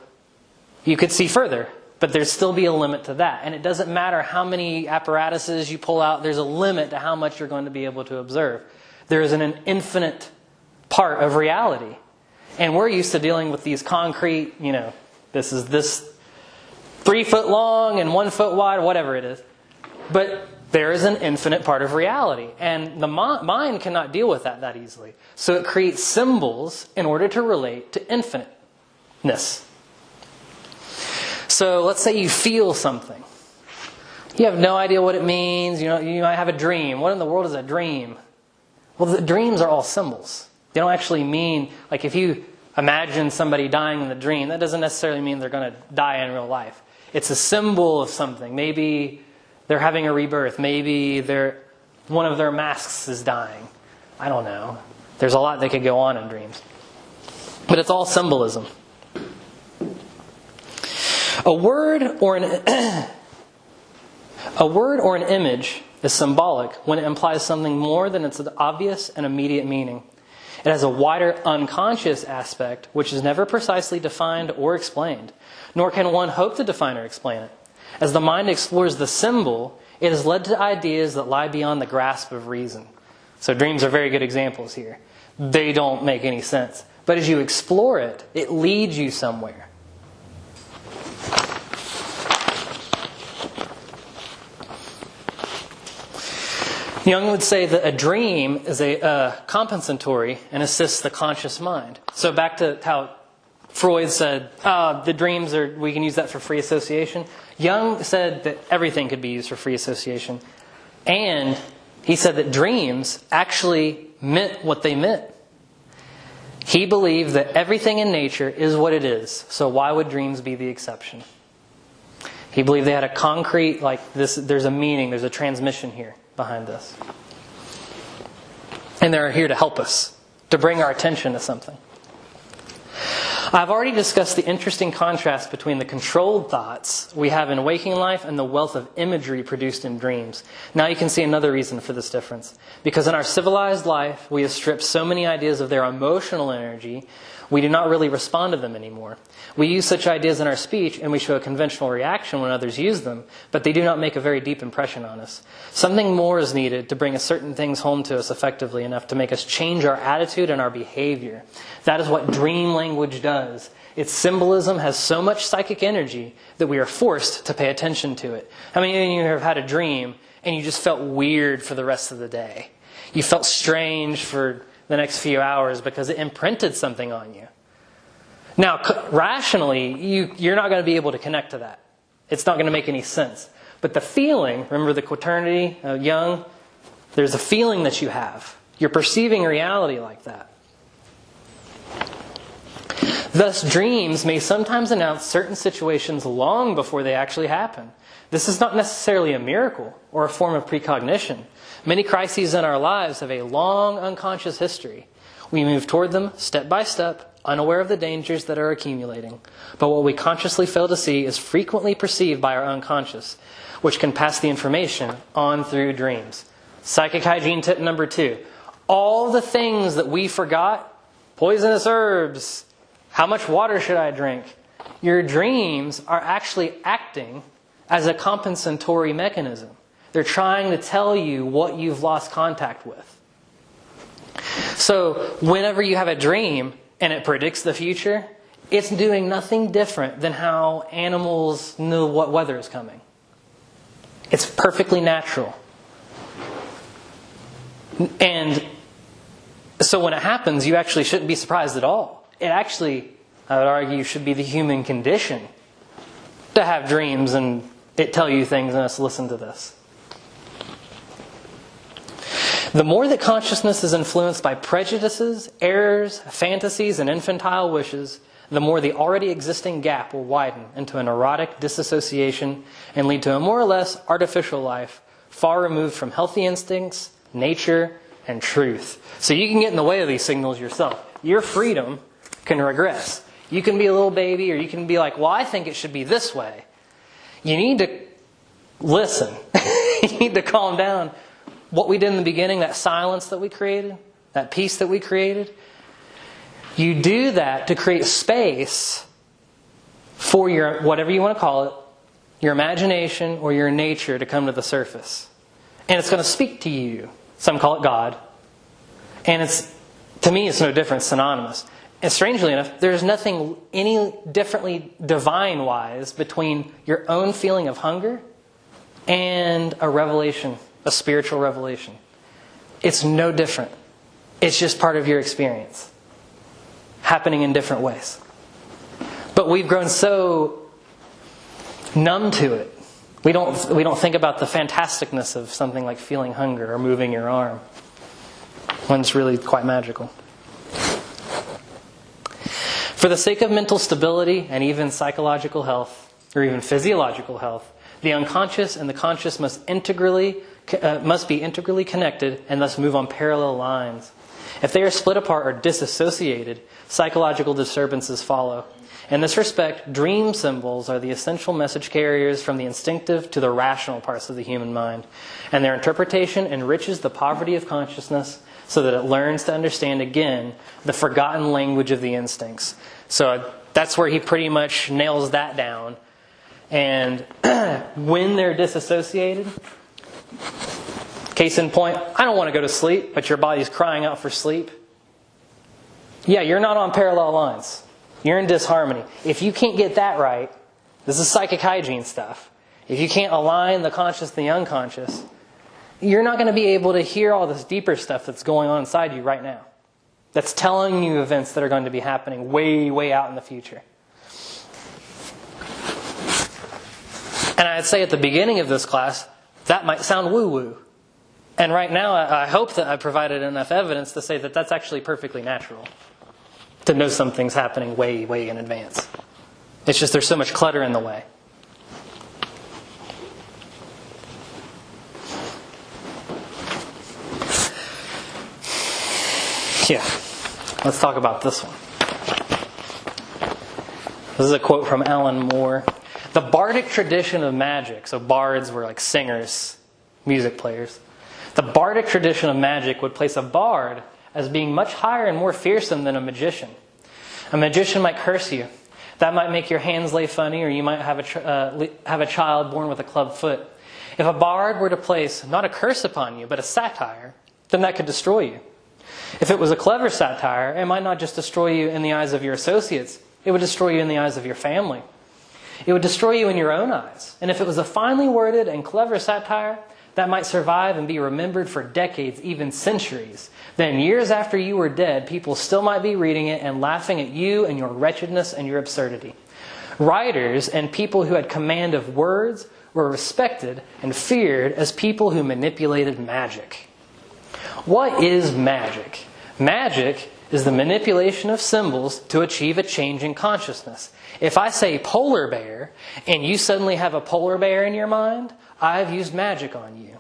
you could see further. But there'd still be a limit to that. And it doesn't matter how many apparatuses you pull out, there's a limit to how much you're going to be able to observe. There is an infinite part of reality. And we're used to dealing with these concrete, this is this 3 foot long and 1 foot wide, whatever it is. But there is an infinite part of reality. And the mind cannot deal with that easily. So it creates symbols in order to relate to infiniteness. So let's say you feel something. You have no idea what it means. You might have a dream. What in the world is a dream? Well, the dreams are all symbols. They don't actually mean, like if you imagine somebody dying in the dream, that doesn't necessarily mean they're going to die in real life. It's a symbol of something. Maybe they're having a rebirth. Maybe one of their masks is dying. I don't know. There's a lot that could go on in dreams. But it's all symbolism. A word or an image is symbolic when it implies something more than its obvious and immediate meaning. It has a wider unconscious aspect which is never precisely defined or explained, nor can one hope to define or explain it. As the mind explores the symbol, it is led to ideas that lie beyond the grasp of reason. So dreams are very good examples here. They don't make any sense. But as you explore it, it leads you somewhere. Jung would say that a dream is compensatory and assists the conscious mind. So back to how Freud said, the dreams we can use that for free association. Jung said that everything could be used for free association. And he said that dreams actually meant what they meant. He believed that everything in nature is what it is. So why would dreams be the exception? He believed they had a concrete, there's a meaning, there's a transmission here behind this. And they're here to help us, to bring our attention to something. I've already discussed the interesting contrast between the controlled thoughts we have in waking life and the wealth of imagery produced in dreams. Now you can see another reason for this difference. Because in our civilized life, we have stripped so many ideas of their emotional energy, we do not really respond to them anymore. We use such ideas in our speech and we show a conventional reaction when others use them, but they do not make a very deep impression on us. Something more is needed to bring certain things home to us effectively enough to make us change our attitude and our behavior. That is what dream language does. Its symbolism has so much psychic energy that we are forced to pay attention to it. How many of you have had a dream and you just felt weird for the rest of the day? You felt strange for the next few hours because it imprinted something on you. Now, rationally, you're not going to be able to connect to that. It's not going to make any sense. But the feeling, remember the quaternity of Jung? There's a feeling that you have. You're perceiving reality like that. Thus, dreams may sometimes announce certain situations long before they actually happen. This is not necessarily a miracle or a form of precognition, Many crises in our lives have a long unconscious history. We move toward them step by step, unaware of the dangers that are accumulating. But what we consciously fail to see is frequently perceived by our unconscious, which can pass the information on through dreams. Psychic hygiene tip number 2. All the things that we forgot, poisonous herbs, how much water should I drink? Your dreams are actually acting as a compensatory mechanism. They're trying to tell you what you've lost contact with. So whenever you have a dream and it predicts the future, it's doing nothing different than how animals know what weather is coming. It's perfectly natural. And so when it happens, you actually shouldn't be surprised at all. It actually, I would argue, should be the human condition to have dreams and it tell you things and us listen to this. The more that consciousness is influenced by prejudices, errors, fantasies, and infantile wishes, the more the already existing gap will widen into a neurotic disassociation and lead to a more or less artificial life, far removed from healthy instincts, nature, and truth. So you can get in the way of these signals yourself. Your freedom can regress. You can be a little baby, or you can be like, well, I think it should be this way. You need to listen. You need to calm down. What we did in the beginning, that silence that we created, that peace that we created, you do that to create space for your, whatever you want to call it, your imagination or your nature to come to the surface. And it's going to speak to you. Some call it God. And it's, to me, it's no different, synonymous. And strangely enough, there's nothing any differently divine-wise between your own feeling of hunger and a revelation, a spiritual revelation. It's no different. It's just part of your experience, happening in different ways. But we've grown so numb to it. We don't think about the fantasticness of something like feeling hunger or moving your arm, when it's really quite magical. For the sake of mental stability and even psychological health, or even physiological health, the unconscious and the conscious must be integrally connected and thus move on parallel lines. If they are split apart or disassociated, psychological disturbances follow. In this respect, dream symbols are the essential message carriers from the instinctive to the rational parts of the human mind, and their interpretation enriches the poverty of consciousness so that it learns to understand again the forgotten language of the instincts. So that's where he pretty much nails that down. And when they're disassociated, case in point, I don't want to go to sleep, but your body's crying out for sleep. Yeah, you're not on parallel lines. You're in disharmony. If you can't get that right, this is psychic hygiene stuff. If you can't align the conscious and the unconscious, you're not going to be able to hear all this deeper stuff that's going on inside you right now. That's telling you events that are going to be happening way, way out in the future. And I'd say at the beginning of this class, that might sound woo-woo. And right now, I hope that I provided enough evidence to say that that's actually perfectly natural. To know something's happening way, way in advance. It's just there's so much clutter in the way. Yeah, let's talk about this one. This is a quote from Alan Moore. The bardic tradition of magic, so bards were like singers, music players. The bardic tradition of magic would place a bard as being much higher and more fearsome than a magician. A magician might curse you. That might make your hands lay funny, or you might have a child born with a club foot. If a bard were to place not a curse upon you, but a satire, then that could destroy you. If it was a clever satire, it might not just destroy you in the eyes of your associates, it would destroy you in the eyes of your family. It would destroy you in your own eyes. And if it was a finely worded and clever satire, that might survive and be remembered for decades, even centuries. Then years after you were dead, people still might be reading it and laughing at you and your wretchedness and your absurdity. Writers and people who had command of words were respected and feared as people who manipulated magic. What is magic? Magic is the manipulation of symbols to achieve a change in consciousness. If I say polar bear, and you suddenly have a polar bear in your mind, I've used magic on you.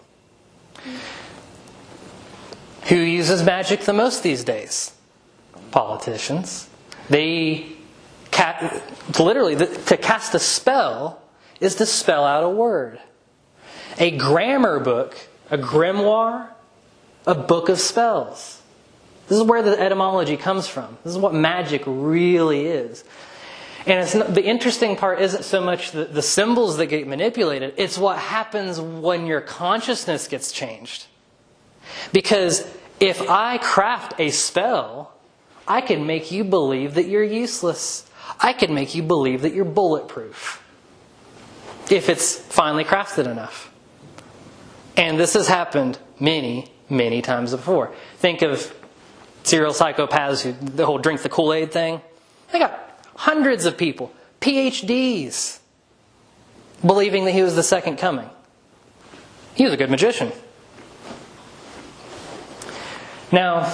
Who uses magic the most these days? Politicians. Literally, to cast a spell is to spell out a word. A grammar book, a grimoire, a book of spells. This is where the etymology comes from. This is what magic really is. And the interesting part isn't so much the symbols that get manipulated, it's what happens when your consciousness gets changed. Because if I craft a spell, I can make you believe that you're useless. I can make you believe that you're bulletproof. If it's finely crafted enough. And this has happened many, many times before. Think of serial psychopaths who the whole drink the Kool-Aid thing. They got hundreds of people, PhDs, believing that he was the second coming. He was a good magician. Now,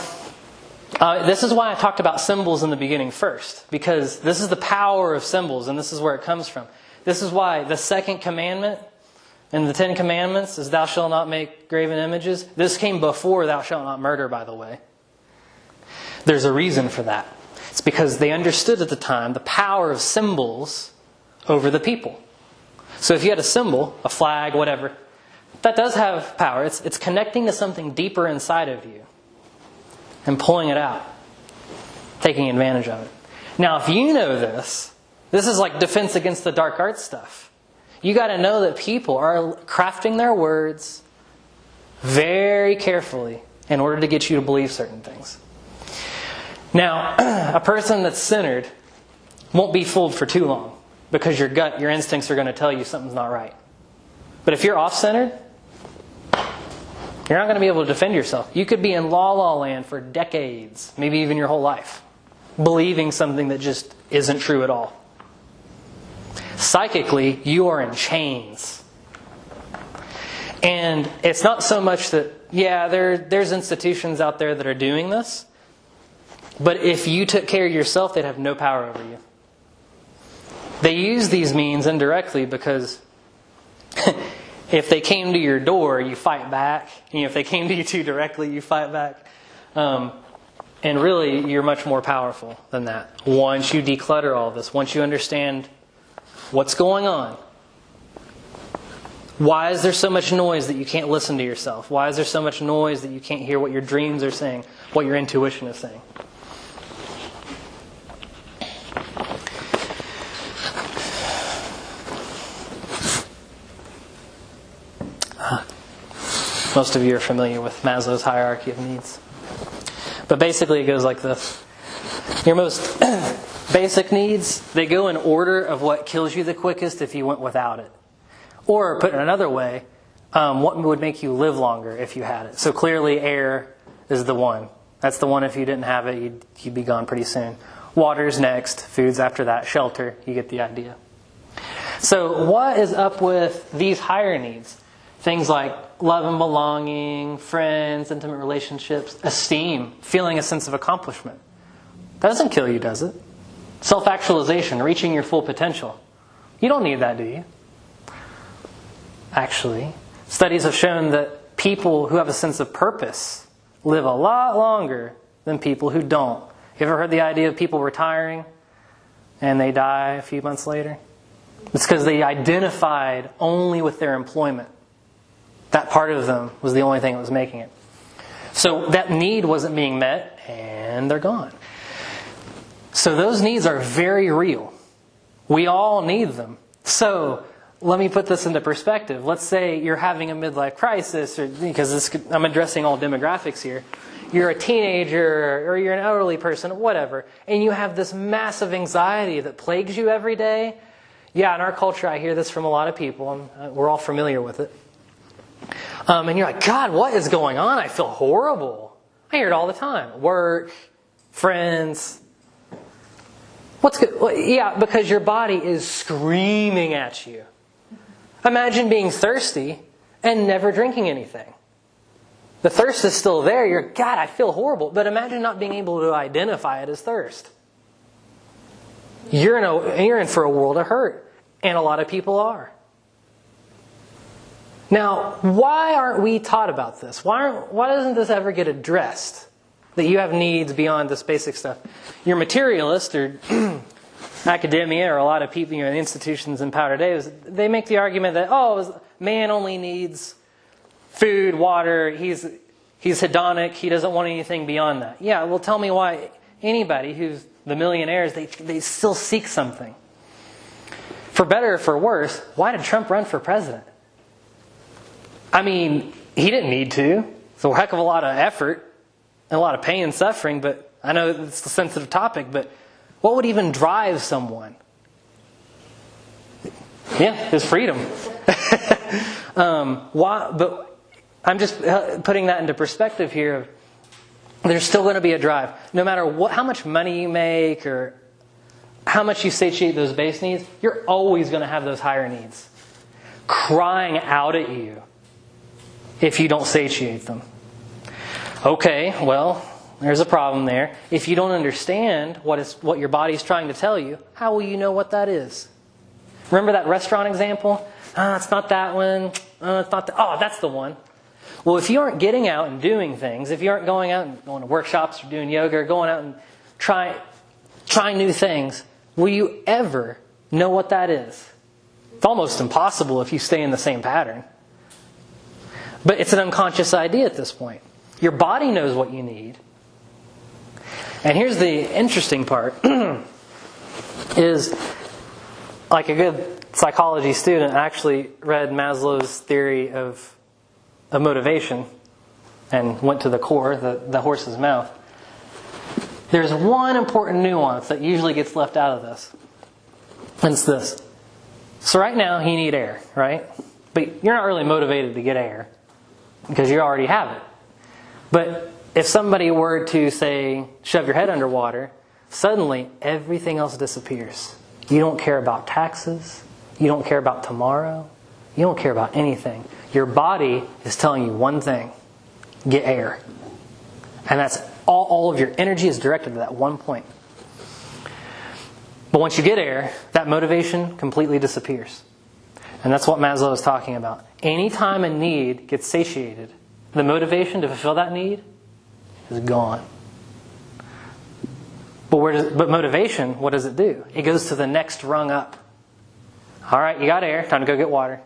this is why I talked about symbols in the beginning first, because this is the power of symbols, and this is where it comes from. This is why the second commandment in the 10 Commandments is thou shalt not make graven images. This came before thou shalt not murder, by the way. There's a reason for that. It's because they understood at the time the power of symbols over the people. So if you had a symbol, a flag, whatever, that does have power. It's connecting to something deeper inside of you and pulling it out, taking advantage of it. Now, if you know this is like defense against the dark arts stuff. You got to know that people are crafting their words very carefully in order to get you to believe certain things. Now, a person that's centered won't be fooled for too long because your gut, your instincts are going to tell you something's not right. But if you're off-centered, you're not going to be able to defend yourself. You could be in la-la land for decades, maybe even your whole life, believing something that just isn't true at all. Psychically, you are in chains. And it's not so much that, there's institutions out there that are doing this, but if you took care of yourself, they'd have no power over you. They use these means indirectly because if they came to your door, you fight back. And if they came to you too directly, you fight back. And really, you're much more powerful than that. Once you declutter all this, once you understand what's going on. Why is there so much noise that you can't listen to yourself? Why is there so much noise that you can't hear what your dreams are saying, what your intuition is saying? Most of you are familiar with Maslow's hierarchy of needs. But basically it goes like this. Your most basic needs, they go in order of what kills you the quickest if you went without it. Or, put in another way, what would make you live longer if you had it. So clearly air is the one. That's the one if you didn't have it, you'd be gone pretty soon. Water's next, food's after that, shelter, you get the idea. So what is up with these higher needs? Things like love and belonging, friends, intimate relationships, esteem, feeling a sense of accomplishment. That doesn't kill you, does it? Self-actualization, reaching your full potential. You don't need that, do you? Actually, studies have shown that people who have a sense of purpose live a lot longer than people who don't. You ever heard the idea of people retiring and they die a few months later? It's because they identified only with their employment. That part of them was the only thing that was making it. So that need wasn't being met, and they're gone. So those needs are very real. We all need them. So let me put this into perspective. Let's say you're having a midlife crisis, because I'm addressing all demographics here. You're a teenager, or you're an elderly person, whatever, and you have this massive anxiety that plagues you every day. Yeah, in our culture, I hear this from a lot of people. We're all familiar with it. And you're like, God, what is going on? I feel horrible. I hear it all the time. Work, friends. What's good? Well, yeah, because your body is screaming at you. Imagine being thirsty and never drinking anything. The thirst is still there. You're, God, I feel horrible. But imagine not being able to identify it as thirst. You're in for a world of hurt. And a lot of people are. Now, why aren't we taught about this? Why doesn't this ever get addressed? That you have needs beyond this basic stuff. Your materialist or academia or a lot of people, in institutions in powder days, they make the argument that, man only needs food, water, he's hedonic, he doesn't want anything beyond that. Yeah, well, tell me why anybody who's the millionaires, they still seek something. For better or for worse, why did Trump run for president? I mean, he didn't need to. It's a heck of a lot of effort and a lot of pain and suffering, but I know it's a sensitive topic, but what would even drive someone? Yeah, his freedom. But I'm just putting that into perspective here. There's still going to be a drive. No matter how much money you make or how much you satiate those base needs, you're always going to have those higher needs crying out at you if you don't satiate them. Okay, well, there's a problem there. If you don't understand what your body's trying to tell you, how will you know what that is? Remember that restaurant example? It's not that one. It's not that. Oh, that's the one. Well, if you aren't getting out and doing things, if you aren't going out and going to workshops or doing yoga or going out and trying new things, will you ever know what that is? It's almost impossible if you stay in the same pattern. But it's an unconscious idea at this point. Your body knows what you need. And here's the interesting part, is like a good psychology student actually read Maslow's theory of motivation and went to the core, the horse's mouth. There's one important nuance that usually gets left out of this. And it's this. So right now, you need air, right? But you're not really motivated to get air because you already have it. But if somebody were to, say, shove your head underwater, suddenly everything else disappears. You don't care about taxes. You don't care about tomorrow. You don't care about anything. Your body is telling you one thing. Get air. And that's all of your energy is directed to that one point. But once you get air, that motivation completely disappears. And that's what Maslow is talking about. Anytime a need gets satiated, the motivation to fulfill that need is gone. But motivation, what does it do? It goes to the next rung up. All right, you got air, time to go get water.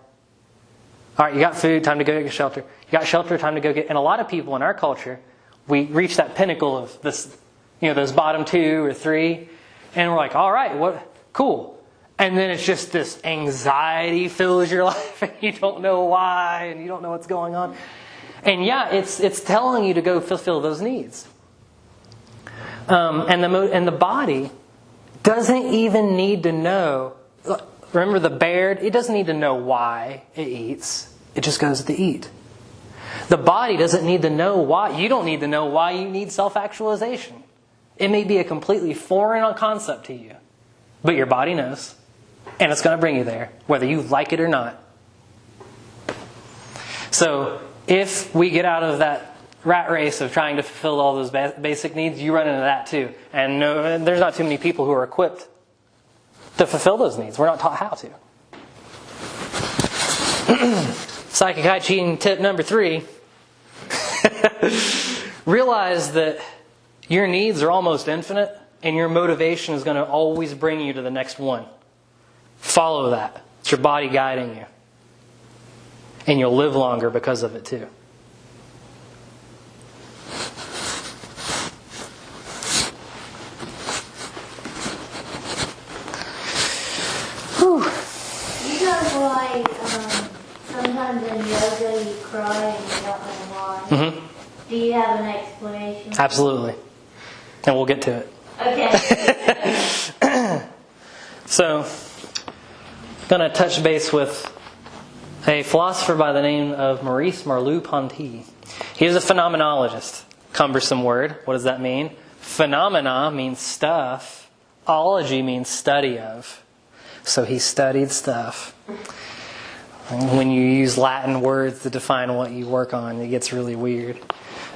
All right, you got food, time to go get shelter. You got shelter, time to go get... And a lot of people in our culture, we reach that pinnacle of this, those bottom 2 or 3, and we're like, all right, what? Cool. And then it's just this anxiety fills your life, and you don't know why, and you don't know what's going on. And yeah, it's telling you to go fulfill those needs. And the body doesn't even need to know. Remember the bear? It doesn't need to know why it eats. It just goes to eat. The body doesn't need to know why. You don't need to know why you need self-actualization. It may be a completely foreign concept to you, but your body knows. And it's going to bring you there, whether you like it or not. So if we get out of that rat race of trying to fulfill all those basic needs, you run into that too. And no, there's not too many people who are equipped to fulfill those needs. We're not taught how to. Psychic hygiene tip number 3. Realize that your needs are almost infinite and your motivation is going to always bring you to the next one. Follow that. It's your body guiding you. And you'll live longer because of it too. Sometimes in yoga you cry and you don't know why. Mm-hmm. Do you have an explanation? Absolutely. And we'll get to it. Okay. So, I'm going to touch base with a philosopher by the name of Maurice Merleau-Ponty. He is a phenomenologist. Cumbersome word. What does that mean? Phenomena means stuff. Ology means study of. So he studied stuff. When you use Latin words to define what you work on, it gets really weird.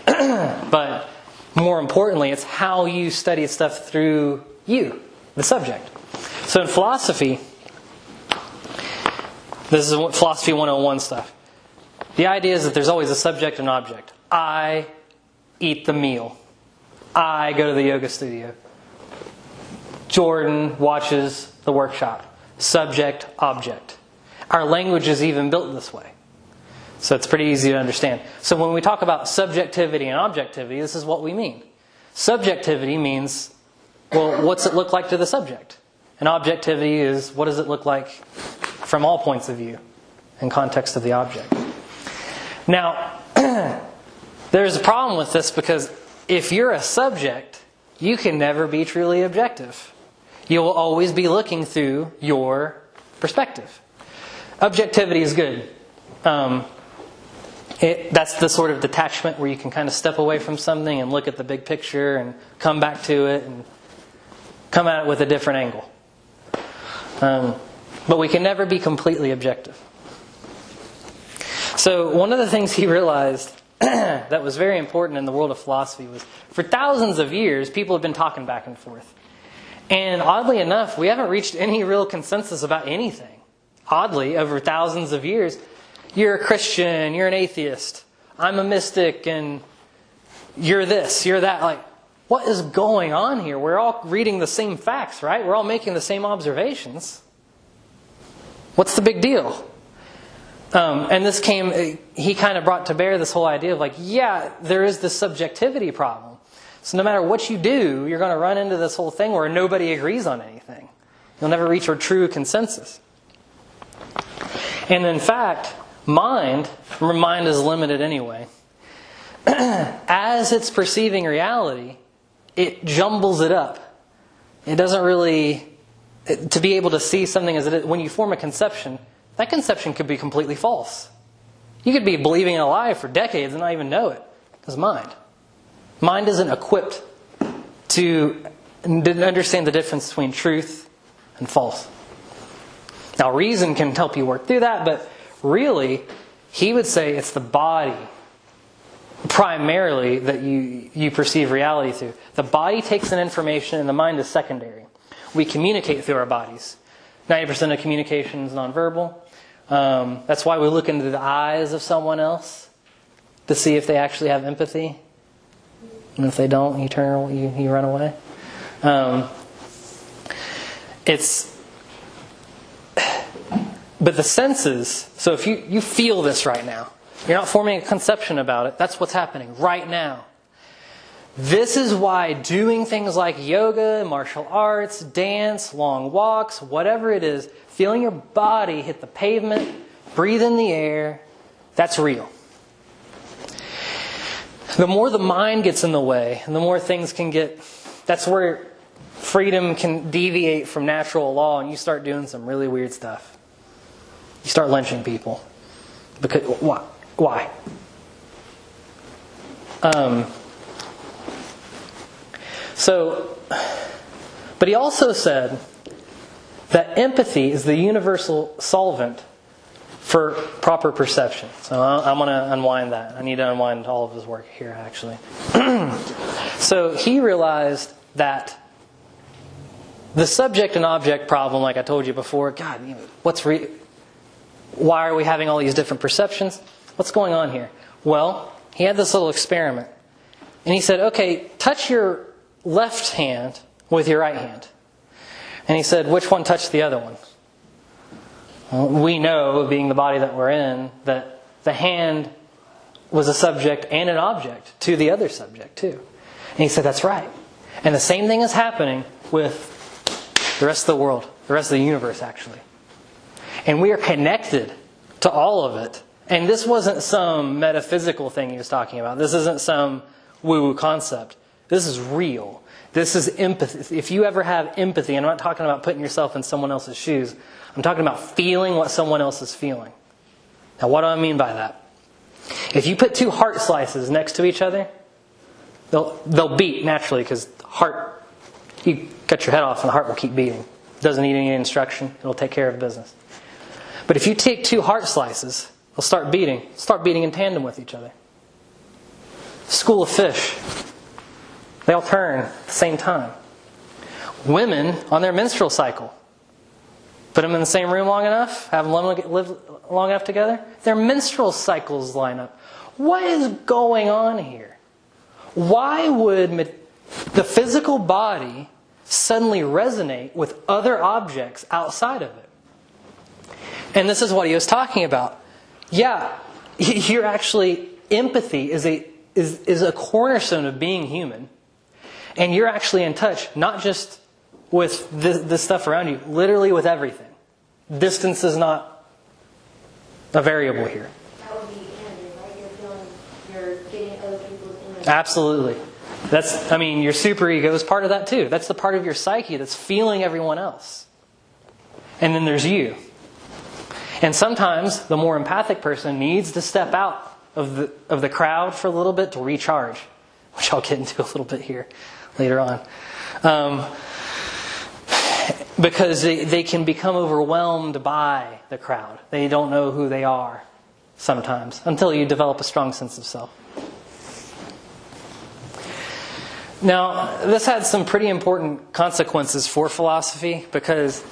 But more importantly, it's how you study stuff through you, the subject. So in philosophy, this is philosophy 101 stuff. The idea is that there's always a subject and object. I eat the meal. I go to the yoga studio. Jordan watches the workshop. Subject, object. Our language is even built this way. So it's pretty easy to understand. So when we talk about subjectivity and objectivity, this is what we mean. Subjectivity means, well, what's it look like to the subject? And objectivity is, what does it look like from all points of view in context of the object? Now, there's a problem with this because if you're a subject, you can never be truly objective. You will always be looking through your perspective. Objectivity is good. That's the sort of detachment where you can kind of step away from something and look at the big picture and come back to it and come at it with a different angle. But we can never be completely objective. So one of the things he realized that was very important in the world of philosophy was for thousands of years, people have been talking back and forth. And oddly enough, we haven't reached any real consensus about anything. Oddly, over thousands of years, you're a Christian, you're an atheist, I'm a mystic, and you're this, you're that. Like, what is going on here? We're all reading the same facts, right? We're all making the same observations. What's the big deal? And this he kind of brought to bear this whole idea of like, yeah, there is this subjectivity problem. So no matter what you do, you're going to run into this whole thing where nobody agrees on anything. You'll never reach a true consensus. And in fact, mind is limited anyway. As it's perceiving reality, it jumbles it up. It doesn't really, to be able to see something as it is, when you form a conception, that conception could be completely false. You could be believing in a lie for decades and not even know it. Because mind isn't equipped to understand the difference between truth and false. Now, reason can help you work through that, but really, he would say it's the body primarily that you perceive reality through. The body takes in information and the mind is secondary. We communicate through our bodies. 90% of communication is nonverbal. That's why we look into the eyes of someone else to see if they actually have empathy. And if they don't, you run away. But the senses, so if you feel this right now, you're not forming a conception about it, that's what's happening right now. This is why doing things like yoga, martial arts, dance, long walks, whatever it is, feeling your body hit the pavement, breathe in the air, that's real. The more the mind gets in the way, and the more things can get, that's where freedom can deviate from natural law and you start doing some really weird stuff. You start lynching people. Because why? But he also said that empathy is the universal solvent for proper perception. So I'm going to unwind that. I need to unwind all of his work here, actually. So he realized that the subject and object problem, like I told you before, God, why are we having all these different perceptions? What's going on here? Well, he had this little experiment. And he said, okay, touch your left hand with your right hand. And he said, which one touched the other one? Well, we know, being the body that we're in, that the hand was a subject and an object to the other subject too. And he said, that's right. And the same thing is happening with the rest of the world, the rest of the universe actually. And we are connected to all of it. And this wasn't some metaphysical thing he was talking about. This isn't some woo-woo concept. This is real. This is empathy. If you ever have empathy, and I'm not talking about putting yourself in someone else's shoes, I'm talking about feeling what someone else is feeling. Now, what do I mean by that? If you put two heart slices next to each other, they'll beat naturally because heart, you cut your head off and the heart will keep beating. It doesn't need any instruction. It'll take care of business. But if you take two heart slices, they'll start beating in tandem with each other. School of fish, they all turn at the same time. Women on their menstrual cycle, Put them in the same room long enough, have them live long enough together, their menstrual cycles line up. What is going on here? Why would the physical body suddenly resonate with other objects outside of it? And this is what he was talking about. Yeah, you're actually, empathy is a cornerstone of being human. And you're actually in touch, not just with this stuff around you, literally with everything. Distance is not a variable here. That would be energy, right? You're getting other people's energy. Absolutely. Your superego is part of that too. That's the part of your psyche that's feeling everyone else. And then there's you. And sometimes the more empathic person needs to step out of the crowd for a little bit to recharge, which I'll get into a little bit here later on. Because they can become overwhelmed by the crowd. They don't know who they are sometimes until you develop a strong sense of self. Now, this had some pretty important consequences for philosophy because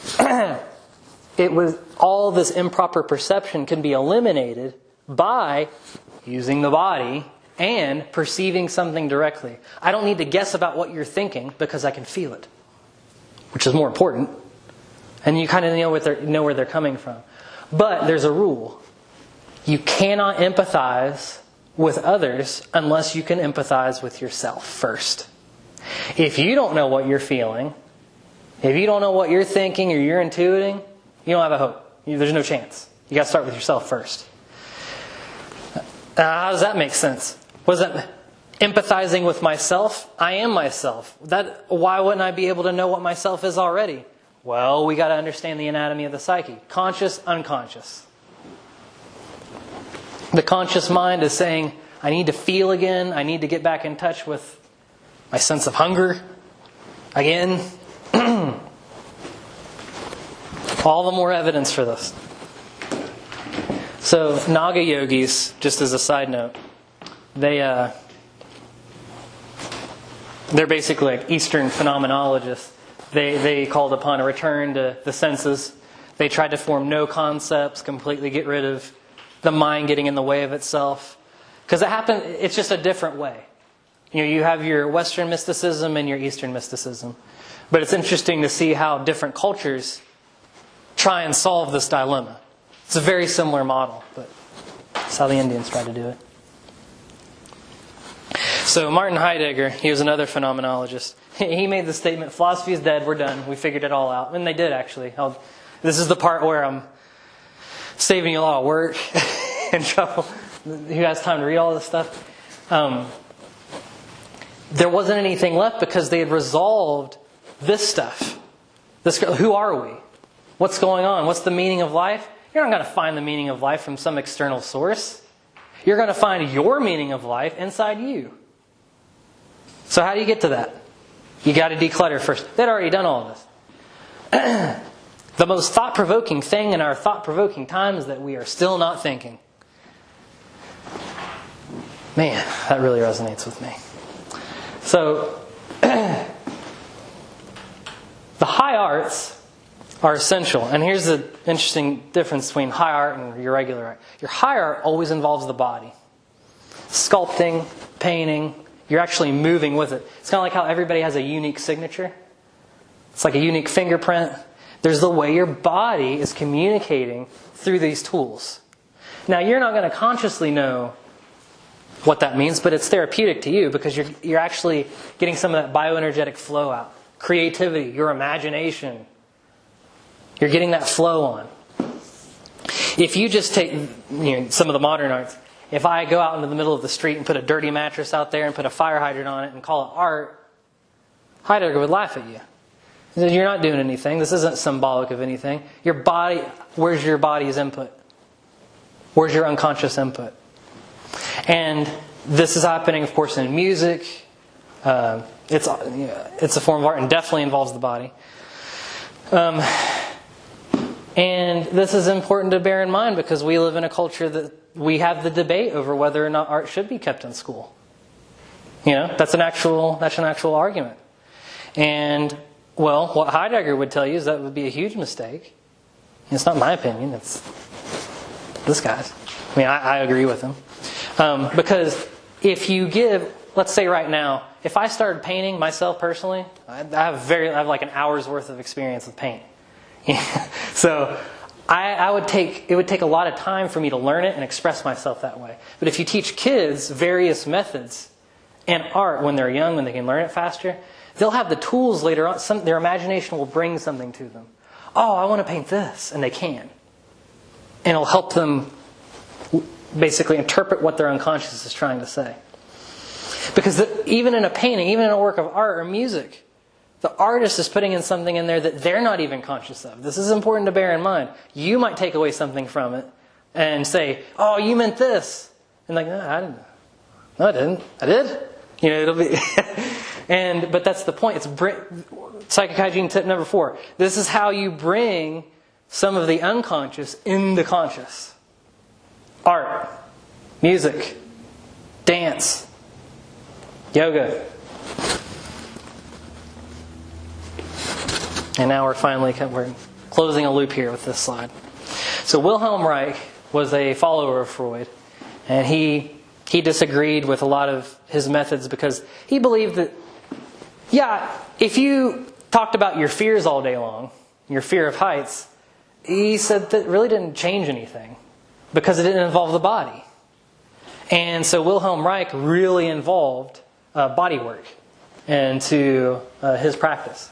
it was all this improper perception can be eliminated by using the body and perceiving something directly. I don't need to guess about what you're thinking because I can feel it, which is more important. And you kind of know where they're coming from. But there's a rule. You cannot empathize with others unless you can empathize with yourself first. If you don't know what you're feeling, if you don't know what you're thinking or you're intuiting, you don't have a hope. There's no chance. You got to start with yourself first. How does that make sense? What does that mean? Empathizing with myself? I am myself. Why wouldn't I be able to know what myself is already? Well, we got to understand the anatomy of the psyche. Conscious, unconscious. The conscious mind is saying, I need to feel again. I need to get back in touch with my sense of hunger again. All the more evidence for this. So, Naga yogis, just as a side note, they're basically like Eastern phenomenologists. They called upon a return to the senses. They tried to form no concepts, completely get rid of the mind getting in the way of itself. Because it's just a different way. You have your Western mysticism and your Eastern mysticism. But it's interesting to see how different cultures try and solve this dilemma. It's a very similar model, but that's how the Indians tried to do it. So Martin Heidegger, he was another phenomenologist. He made the statement, philosophy is dead, we're done, we figured it all out. And they did, actually. This is the part where I'm saving you a lot of work and trouble. Who has time to read all this stuff? There wasn't anything left because they had resolved this stuff. Who are we? What's going on? What's the meaning of life? You're not going to find the meaning of life from some external source. You're going to find your meaning of life inside you. So how do you get to that? You got to declutter first. They'd already done all of this. The most thought-provoking thing in our thought-provoking time is that we are still not thinking. Man, that really resonates with me. So, the high arts are essential. And here's the interesting difference between high art and your regular art. Your high art always involves the body. Sculpting, painting, you're actually moving with it. It's kind of like how everybody has a unique signature. It's like a unique fingerprint. There's the way your body is communicating through these tools. Now, you're not going to consciously know what that means, but it's therapeutic to you because you're actually getting some of that bioenergetic flow out. Creativity, your imagination. You're getting that flow on. If you just take some of the modern arts, if I go out into the middle of the street and put a dirty mattress out there and put a fire hydrant on it and call it art, Heidegger would laugh at you. He said, you're not doing anything. This isn't symbolic of anything. Your body, where's your body's input? Where's your unconscious input? And this is happening, of course, in music. It's a form of art and definitely involves the body. And this is important to bear in mind because we live in a culture that we have the debate over whether or not art should be kept in school. That's an actual argument. And, well, what Heidegger would tell you is that would be a huge mistake It's not my opinion. It's this guy's. I mean, I agree with him. Because if you give, let's say right now, if I started painting myself personally, I have like an hour's worth of experience with paint. So it would take a lot of time for me to learn it and express myself that way. But if you teach kids various methods and art when they're young, when they can learn it faster, they'll have the tools later on. Their imagination will bring something to them. Oh, I want to paint this, and they can. And it'll help them basically interpret what their unconscious is trying to say. Because even in a painting, even in a work of art or music, the artist is putting in something in there that they're not even conscious of. This is important to bear in mind. You might take away something from it and say, oh, you meant this. And like, no, I didn't. No, I didn't. I did? You know, it'll be... But that's the point. It's psychic hygiene tip number 4. This is how you bring some of the unconscious into conscious. Art, music, dance, yoga. And now we're closing a loop here with this slide. So Wilhelm Reich was a follower of Freud, and he disagreed with a lot of his methods because he believed that, yeah, if you talked about your fears all day long, your fear of heights, he said that really didn't change anything because it didn't involve the body. And so Wilhelm Reich really involved bodywork into his practice.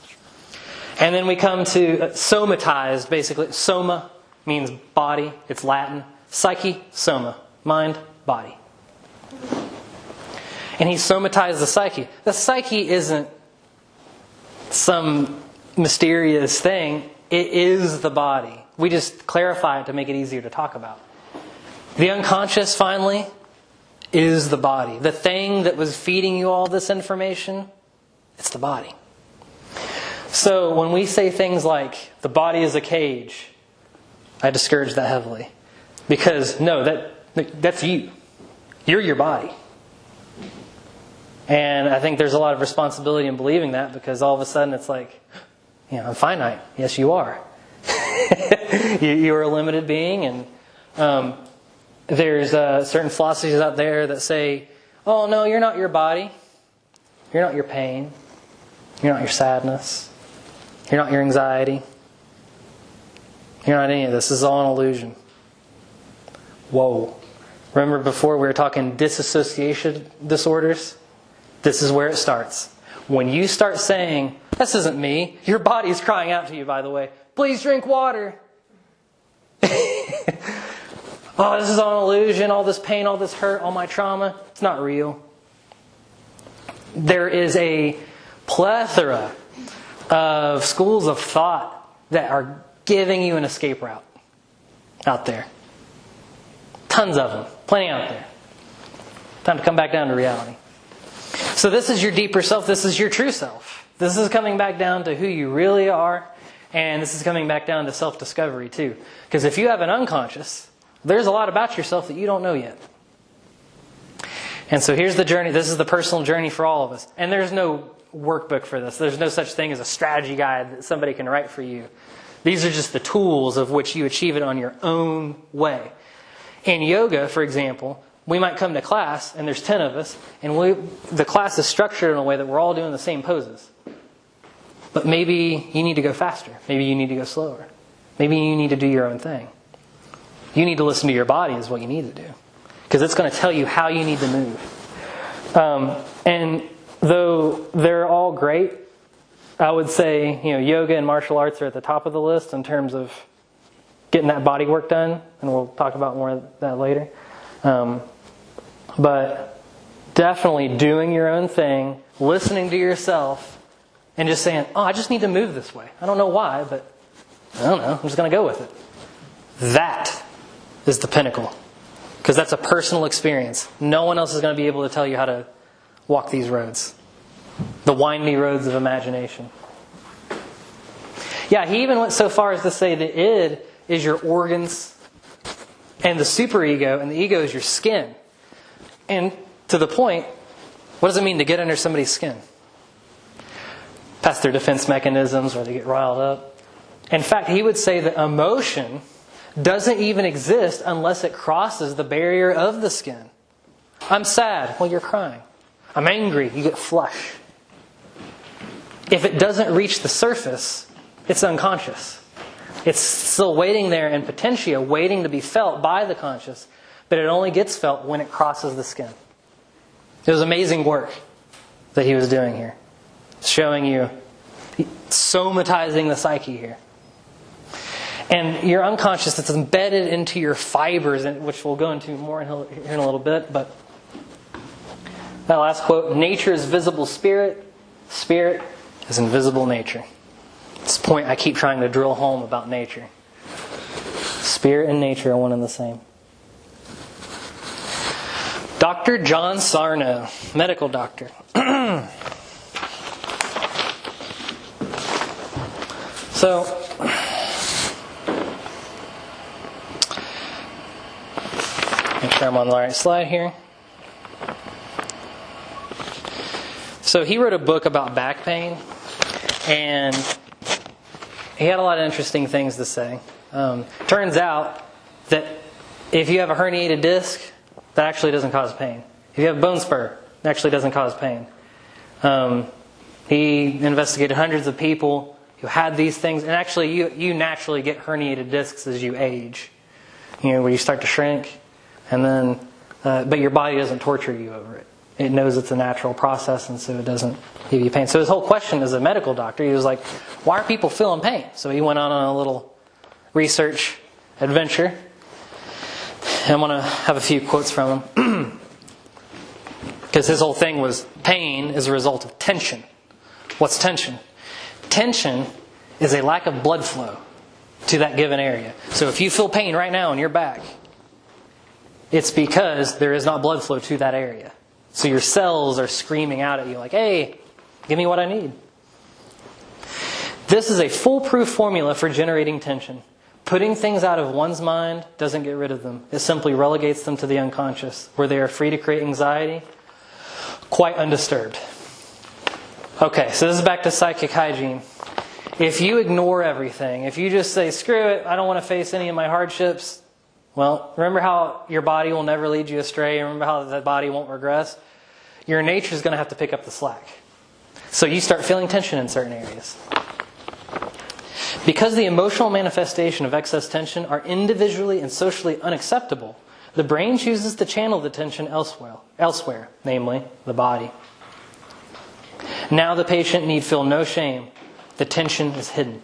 And then we come to somatize, basically. Soma means body. It's Latin. Psyche, soma. Mind, body. And he somatized the psyche. The psyche isn't some mysterious thing. It is the body. We just clarify it to make it easier to talk about. The unconscious, finally, is the body. The thing that was feeding you all this information, it's the body. So when we say things like, the body is a cage, I discourage that heavily. Because, no, that's you. You're your body. And I think there's a lot of responsibility in believing that, because all of a sudden it's like, I'm finite. Yes, you are. You are a limited being, and there's certain philosophies out there that say, oh, no, you're not your body. You're not your pain. You're not your sadness. You're not your anxiety. You're not any of this. This is all an illusion. Whoa. Remember before we were talking disassociation disorders? This is where it starts. When you start saying, this isn't me, your body's crying out to you, by the way, please drink water. Oh, this is all an illusion, all this pain, all this hurt, all my trauma. It's not real. There is a plethora of schools of thought that are giving you an escape route out there. Tons of them. Plenty out there. Time to come back down to reality. So this is your deeper self. This is your true self. This is coming back down to who you really are. And this is coming back down to self-discovery too. Because if you have an unconscious, there's a lot about yourself that you don't know yet. And so here's the journey. This is the personal journey for all of us. And there's no workbook for this. There's no such thing as a strategy guide that somebody can write for you. These are just the tools of which you achieve it on your own way. In yoga, for example, we might come to class, and there's 10 of us, and the class is structured in a way that we're all doing the same poses. But maybe you need to go faster. Maybe you need to go slower. Maybe you need to do your own thing. You need to listen to your body is what you need to do. Because it's going to tell you how you need to move. And though they're all great, I would say, yoga and martial arts are at the top of the list in terms of getting that body work done. And we'll talk about more of that later. But definitely doing your own thing, listening to yourself, and just saying, I just need to move this way. I don't know why, but I don't know. I'm just going to go with it. That is the pinnacle. Because that's a personal experience. No one else is going to be able to tell you how to walk these roads. The windy roads of imagination. Yeah, he even went so far as to say the id is your organs, and the superego and the ego is your skin. And to the point, what does it mean to get under somebody's skin? Past their defense mechanisms, or they get riled up. In fact, he would say that emotion doesn't even exist unless it crosses the barrier of the skin. I'm sad. Well, you're crying. I'm angry. You get flush. If it doesn't reach the surface, it's unconscious. It's still waiting there in potentia, waiting to be felt by the conscious, but it only gets felt when it crosses the skin. It was amazing work that he was doing here. Showing you, somatizing the psyche here. And your unconscious, it's embedded into your fibers, which we'll go into more here in a little bit. But that last quote, nature is visible spirit, spirit is invisible nature. This point I keep trying to drill home about nature. Spirit and nature are one and the same. Dr. John Sarno, medical doctor. So, make sure I'm on the right slide here. So he wrote a book about back pain, and he had a lot of interesting things to say. Turns out that if you have a herniated disc, that actually doesn't cause pain. If you have a bone spur, it actually doesn't cause pain. He investigated hundreds of people who had these things, and actually you naturally get herniated discs as you age. You know, where you start to shrink, and then, but your body doesn't torture you over it. It knows it's a natural process, and so it doesn't give you pain. So his whole question as a medical doctor, he was like, why are people feeling pain? So he went on a little research adventure. And I want to have a few quotes from him. Because his whole thing was pain is a result of tension. What's tension? Tension is a lack of blood flow to that given area. So if you feel pain right now in your back, it's because there is not blood flow to that area. So your cells are screaming out at you like, hey, give me what I need. This is a foolproof formula for generating tension. Putting things out of one's mind doesn't get rid of them. It simply relegates them to the unconscious, where they are free to create anxiety, quite undisturbed. Okay, so this is back to psychic hygiene. If you ignore everything, if you just say, screw it, I don't want to face any of my hardships, well, remember how your body will never lead you astray? Remember how that body won't regress? Your nature is going to have to pick up the slack. So you start feeling tension in certain areas. Because the emotional manifestation of excess tension are individually and socially unacceptable, the brain chooses to channel the tension elsewhere, namely the body. Now the patient need feel no shame. The tension is hidden.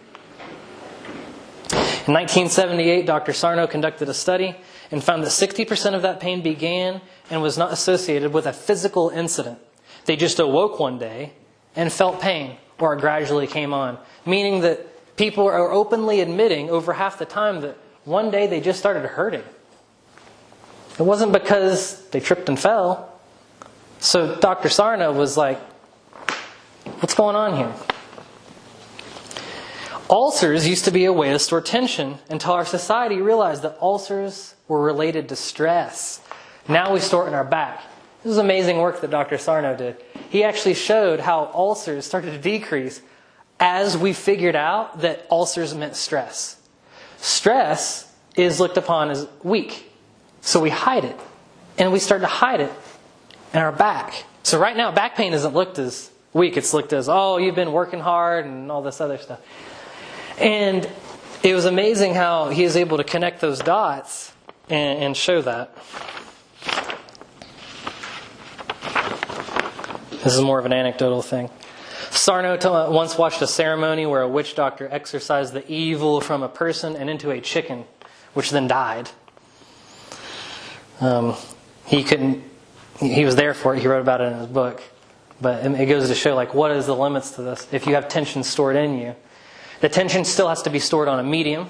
In 1978, Dr. Sarno conducted a study and found that 60% of that pain began and was not associated with a physical incident. They just awoke one day and felt pain, or it gradually came on. Meaning that people are openly admitting over half the time that one day they just started hurting. It wasn't because they tripped and fell. So Dr. Sarno was like, what's going on here? Ulcers used to be a way to store tension until our society realized that ulcers were related to stress. Now we store it in our back. This is amazing work that Dr. Sarno did. He actually showed how ulcers started to decrease as we figured out that ulcers meant stress. Stress is looked upon as weak. So we hide it. And we start to hide it in our back. So right now, back pain isn't looked as weak. It's looked as, oh, you've been working hard and all this other stuff. And it was amazing how he was able to connect those dots and show that. This is more of an anecdotal thing. Sarno once watched a ceremony where a witch doctor exorcised the evil from a person and into a chicken, which then died. He was there for it. He wrote about it in his book. But it goes to show, like, what is the limits to this? If you have tension stored in you, the tension still has to be stored on a medium.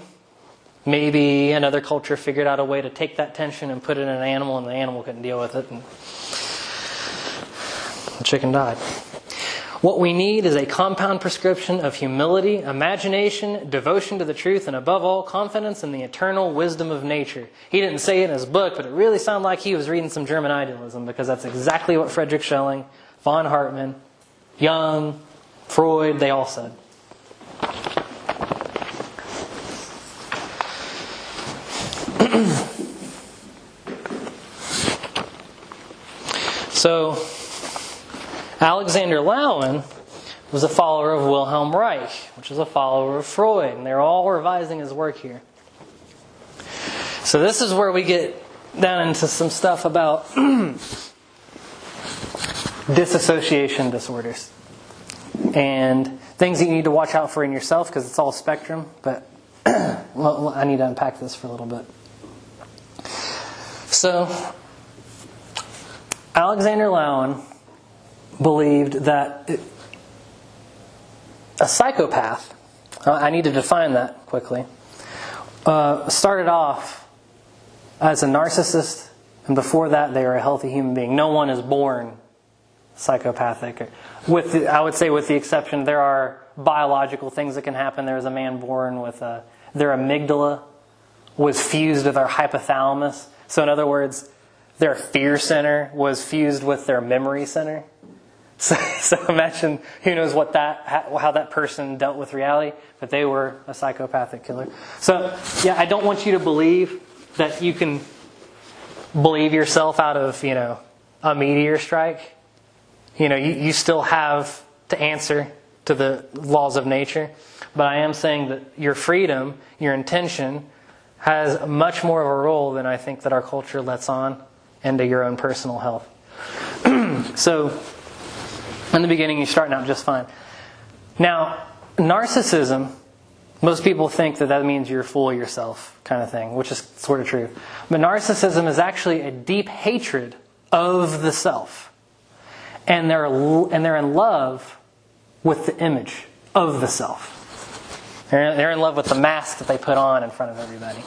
Maybe another culture figured out a way to take that tension and put it in an animal, and the animal couldn't deal with it, and the chicken died. What we need is a compound prescription of humility, imagination, devotion to the truth, and above all, confidence in the eternal wisdom of nature. He didn't say it in his book, but it really sounded like he was reading some German idealism, because that's exactly what Friedrich Schelling, von Hartmann, Jung, Freud, they all said. So, Alexander Lowen was a follower of Wilhelm Reich, which is a follower of Freud, and they're all revising his work here. So this is where we get down into some stuff about dissociation disorders and things that you need to watch out for in yourself, because it's all spectrum, but well, I need to unpack this for a little bit. So, Alexander Lowen believed that a psychopath, I need to define that quickly, started off as a narcissist, and before that they were a healthy human being. No one is born psychopathic. I would say with the exception, there are biological things that can happen. There was a man born with their amygdala was fused with our hypothalamus. So in other words, their fear center was fused with their memory center. So imagine, who knows how that person dealt with reality, but they were a psychopathic killer. So yeah, I don't want you to believe that you can believe yourself out of, a meteor strike. You still have to answer to the laws of nature. But I am saying that your freedom, your intention, has much more of a role than I think that our culture lets on into your own personal health. So, in the beginning, you're starting out just fine. Now, narcissism, most people think that means you're full of yourself kind of thing, which is sort of true. But narcissism is actually a deep hatred of the self. And they're in love with the image of the self. They're in love with the mask that they put on in front of everybody.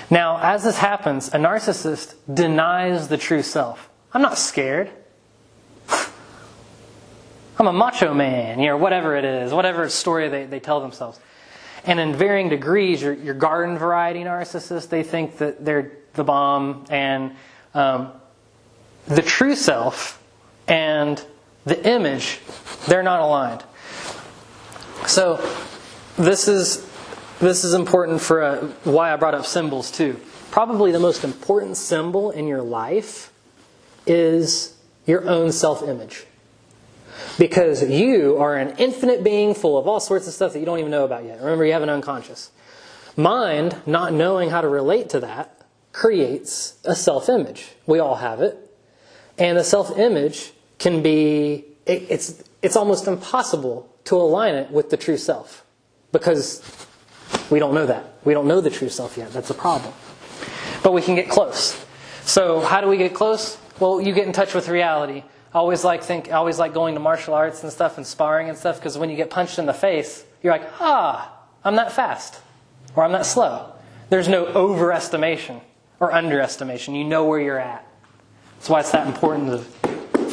Now, as this happens, a narcissist denies the true self. I'm not scared. I'm a macho man, whatever it is, whatever story they tell themselves. And in varying degrees, your garden variety narcissist, they think that they're the bomb, and the true self and the image, they're not aligned. So this is important for why I brought up symbols too. Probably the most important symbol in your life is your own self-image. Because you are an infinite being full of all sorts of stuff that you don't even know about yet. Remember, you have an unconscious. Mind, not knowing how to relate to that, creates a self-image. We all have it. And the self-image can be, it's almost impossible to align it with the true self. Because we don't know that. We don't know the true self yet. That's a problem. But we can get close. So how do we get close? Well, you get in touch with reality. I always like going to martial arts and stuff and sparring and stuff, because when you get punched in the face, you're like, I'm not fast. Or I'm not slow. There's no overestimation or underestimation. You know where you're at. That's why it's that important of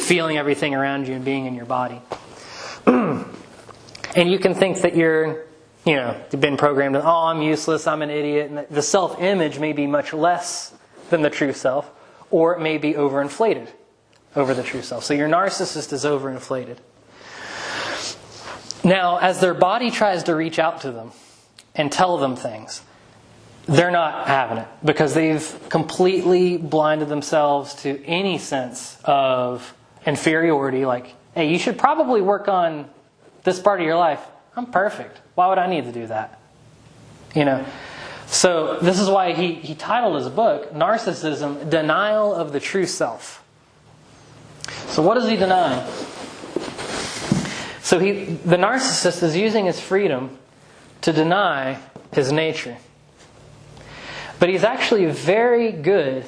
feeling everything around you and being in your body. And you can think that you've been programmed, I'm useless, I'm an idiot. And the self-image may be much less than the true self, or it may be overinflated over the true self. So your narcissist is overinflated. Now, as their body tries to reach out to them and tell them things, they're not having it, because they've completely blinded themselves to any sense of inferiority. Like, hey, you should probably work on this part of your life. I'm perfect. Why would I need to do that? So this is why he titled his book, Narcissism, Denial of the True Self. So what is he denying? So the narcissist is using his freedom to deny his nature. But he's actually very good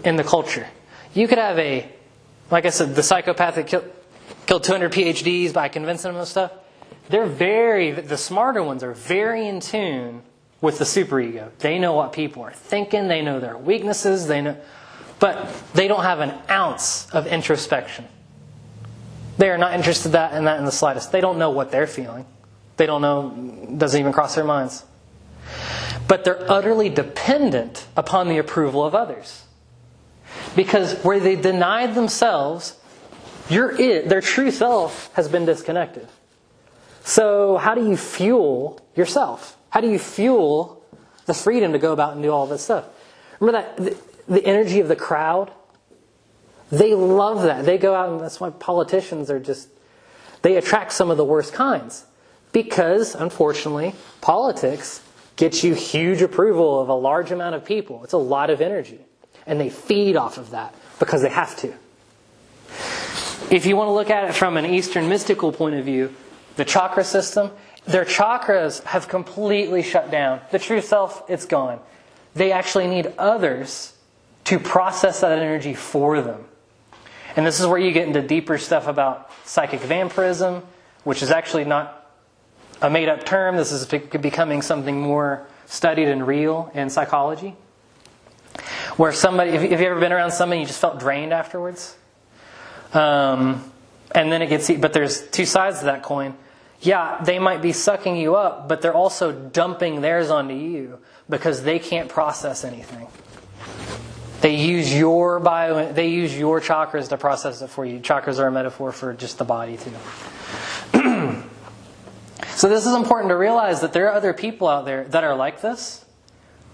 in the culture. You could have like I said, the psychopath that killed 200 PhDs by convincing them of stuff. The smarter ones are very in tune with the superego. They know what people are thinking. They know their weaknesses. But they don't have an ounce of introspection. They are not interested in that in the slightest. They don't know what they're feeling. They don't know, doesn't even cross their minds. But they're utterly dependent upon the approval of others. Because where they denied themselves, their true self has been disconnected. So how do you fuel yourself? How do you fuel the freedom to go about and do all this stuff. Remember that the energy of the crowd? They love that. They go out, and that's why politicians are they attract some of the worst kinds. Because, unfortunately, politics gets you huge approval of a large amount of people. It's a lot of energy. And they feed off of that because they have to. If you want to look at it from an Eastern mystical point of view, the chakra system, their chakras have completely shut down. The true self, it's gone. They actually need others to process that energy for them. And this is where you get into deeper stuff about psychic vampirism, which is actually not a made-up term. This is becoming something more studied and real in psychology. Where somebody, if you've ever been around somebody, you just felt drained afterwards. And then it gets, but there's two sides to that coin. Yeah, they might be sucking you up, but they're also dumping theirs onto you because they can't process anything. They use your chakras to process it for you. Chakras are a metaphor for just the body too. So this is important to realize that there are other people out there that are like this,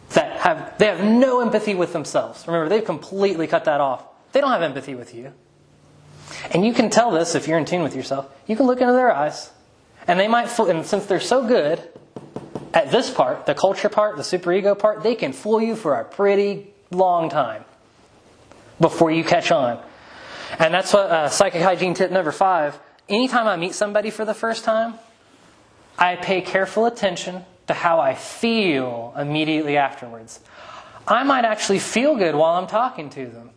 that they have no empathy with themselves. Remember, they've completely cut that off. They don't have empathy with you. And you can tell this if you're in tune with yourself. You can look into their eyes, and they might, and since they're so good at this part, the culture part, the superego part, they can fool you for a pretty long time before you catch on. And that's what psychic hygiene tip number 5. Anytime I meet somebody for the first time, I pay careful attention to how I feel immediately afterwards. I might actually feel good while I'm talking to them.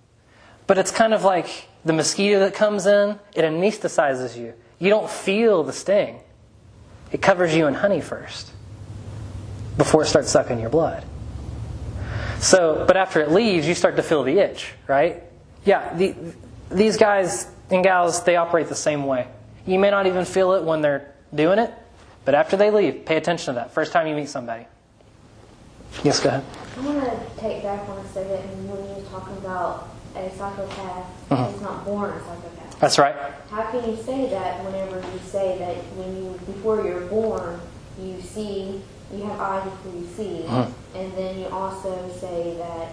But it's kind of like the mosquito that comes in, it anesthetizes you. You don't feel the sting. It covers you in honey first before it starts sucking your blood. So, but after it leaves, you start to feel the itch, right? Yeah, these guys and gals, they operate the same way. You may not even feel it when they're doing it, but after they leave, pay attention to that. First time you meet somebody. Yes, go ahead. I want to take back one second when you're talking about a psychopath is not born a psychopath. That's right. How can you say that whenever you say that before you're born, you have eyes before you see, and then you also say that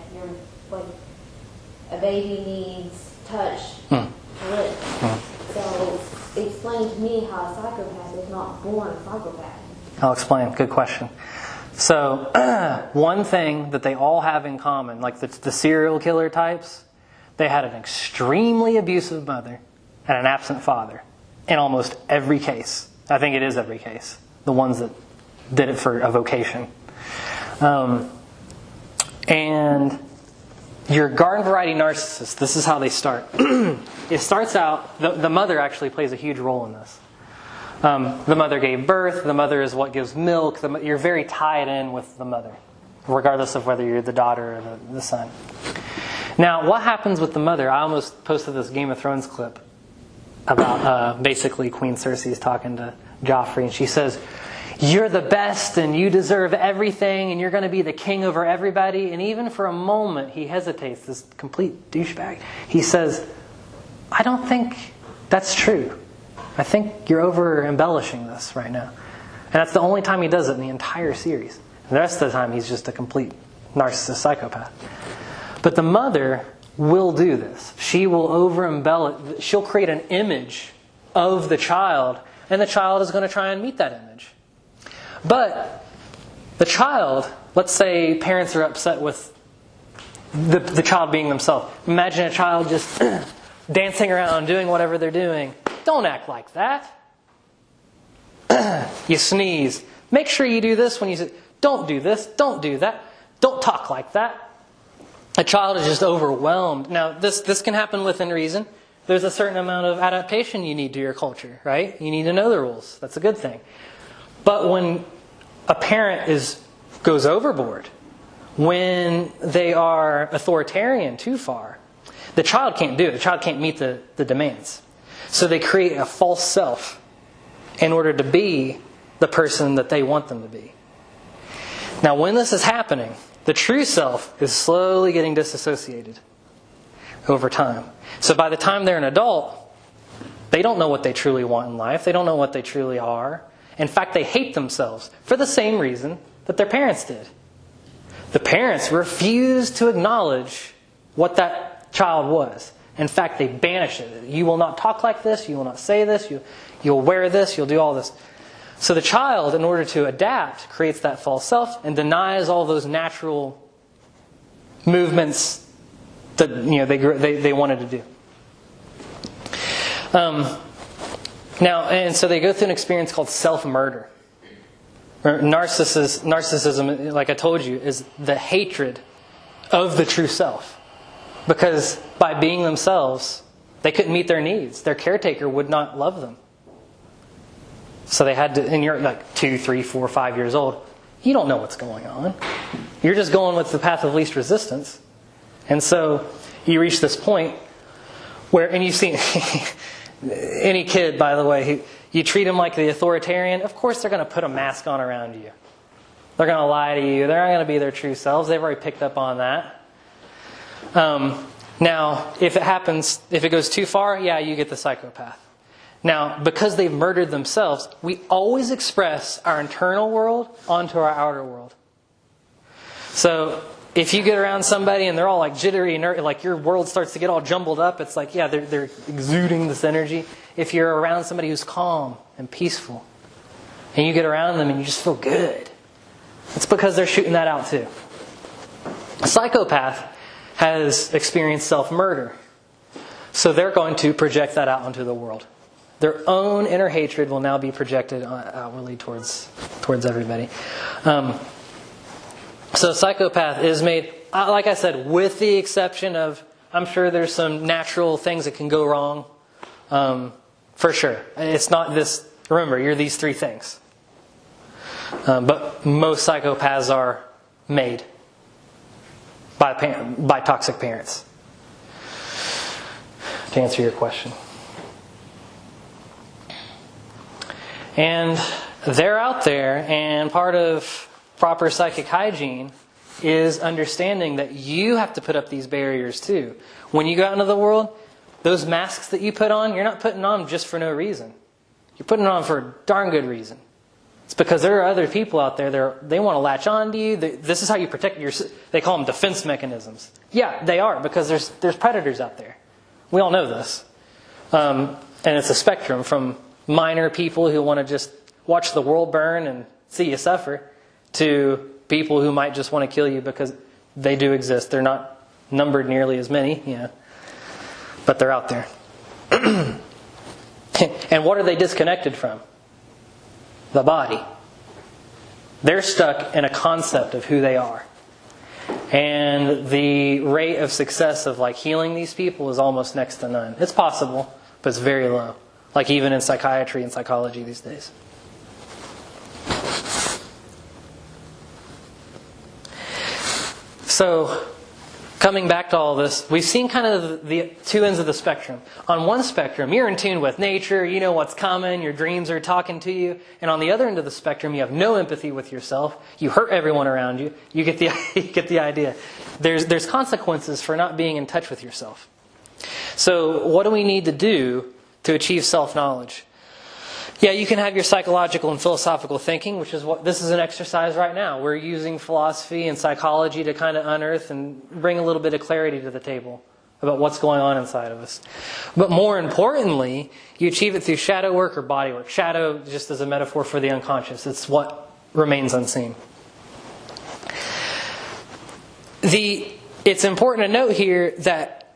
a baby needs touch, lips. So explain to me how a psychopath is not born a psychopath. I'll explain. Good question. So one thing that they all have in common, like the serial killer types, they had an extremely abusive mother and an absent father in almost every case. I think it is every case. The ones that did it for a vocation. And your garden variety narcissist, this is how they start. It starts out, the mother actually plays a huge role in this. The mother gave birth, the mother is what gives milk, you're very tied in with the mother, regardless of whether you're the daughter or the son. Now, what happens with the mother? I almost posted this Game of Thrones clip about basically Queen Cersei's talking to Joffrey, and she says, "You're the best and you deserve everything and you're going to be the king over everybody." And even for a moment he hesitates, this complete douchebag. He says, "I don't think that's true. I think you're over embellishing this right now." And that's the only time he does it in the entire series. And the rest of the time he's just a complete narcissist psychopath. But the mother will do this. She will over embellish. She'll create an image of the child, and the child is going to try and meet that image. But the child, let's say parents are upset with the child being themselves. Imagine a child just dancing around, doing whatever they're doing. Don't act like that. You sneeze. Make sure you do this when you say, don't do this, don't do that, don't talk like that. A child is just overwhelmed. Now, this can happen within reason. There's a certain amount of adaptation you need to your culture, right? You need to know the rules. That's a good thing. But when a parent goes overboard, when they are authoritarian too far, the child can't do it. The child can't meet the demands. So they create a false self in order to be the person that they want them to be. Now, when this is happening, the true self is slowly getting disassociated over time. So by the time they're an adult, they don't know what they truly want in life. They don't know what they truly are. In fact, they hate themselves for the same reason that their parents did. The parents refused to acknowledge what that child was. In fact, they banish it. You will not talk like this. You will not say this. You'll wear this. You'll do all this. So the child, in order to adapt, creates that false self and denies all those natural movements that they wanted to do. And so they go through an experience called self-murder. Narcissism, like I told you, is the hatred of the true self. Because by being themselves, they couldn't meet their needs. Their caretaker would not love them. So they had to, and you're like 2, 3, 4, 5 years old. You don't know what's going on. You're just going with the path of least resistance. And so you reach this point where, and you've seen any kid, by the way, you treat them like the authoritarian, of course they're going to put a mask on around you. They're going to lie to you. They're not going to be their true selves. They've already picked up on that. Now, if it goes too far, yeah, you get the psychopath. Now, because they've murdered themselves, we always express our internal world onto our outer world. So, if you get around somebody and they're all like jittery and like your world starts to get all jumbled up, it's like, yeah, they're exuding this energy. If you're around somebody who's calm and peaceful, and you get around them and you just feel good, it's because they're shooting that out too. A psychopath has experienced self-murder. So they're going to project that out onto the world. Their own inner hatred will now be projected outwardly towards everybody. So psychopath is made, like I said, with the exception of, I'm sure there's some natural things that can go wrong. For sure. It's not this, remember, you're these 3 things. But most psychopaths are made by toxic parents. To answer your question. And they're out there, and part of proper psychic hygiene is understanding that you have to put up these barriers too. When you go out into the world, those masks that you put on, you're not putting on just for no reason. You're putting it on for a darn good reason. It's because there are other people out there, they want to latch on to you. This is how you protect they call them defense mechanisms. Yeah, they are, because there's predators out there. We all know this. And it's a spectrum from minor people who want to just watch the world burn and see you suffer, to people who might just want to kill you because they do exist. They're not numbered nearly as many, but they're out there. And what are they disconnected from? The body. They're stuck in a concept of who they are. And the rate of success of healing these people is almost next to none. It's possible, but it's very low. Like even in psychiatry and psychology these days. So, coming back to all this, we've seen kind of the 2 ends of the spectrum. On one spectrum, you're in tune with nature, you know what's coming, your dreams are talking to you. And on the other end of the spectrum, you have no empathy with yourself. You hurt everyone around you. You get the idea. There's consequences for not being in touch with yourself. So, what do we need to do to achieve self-knowledge? Yeah, you can have your psychological and philosophical thinking, which is what this is an exercise right now. We're using philosophy and psychology to kind of unearth and bring a little bit of clarity to the table about what's going on inside of us. But more importantly, you achieve it through shadow work or body work. Shadow just as a metaphor for the unconscious. It's what remains unseen. It's important to note here that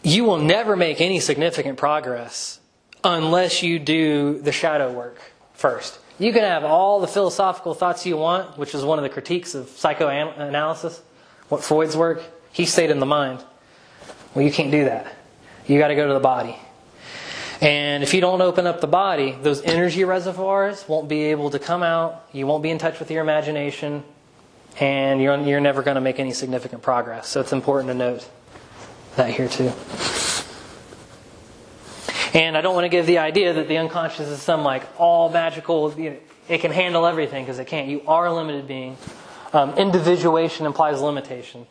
you will never make any significant progress unless you do the shadow work first. You can have all the philosophical thoughts you want, which is one of the critiques of psychoanalysis, what Freud's work. He stayed in the mind. Well, you can't do that. You got to go to the body. And if you don't open up the body, those energy reservoirs won't be able to come out. You won't be in touch with your imagination. And you're never going to make any significant progress. So it's important to note that here too. And I don't want to give the idea that the unconscious is some all magical, it can handle everything, because it can't. You are a limited being. Individuation implies limitation.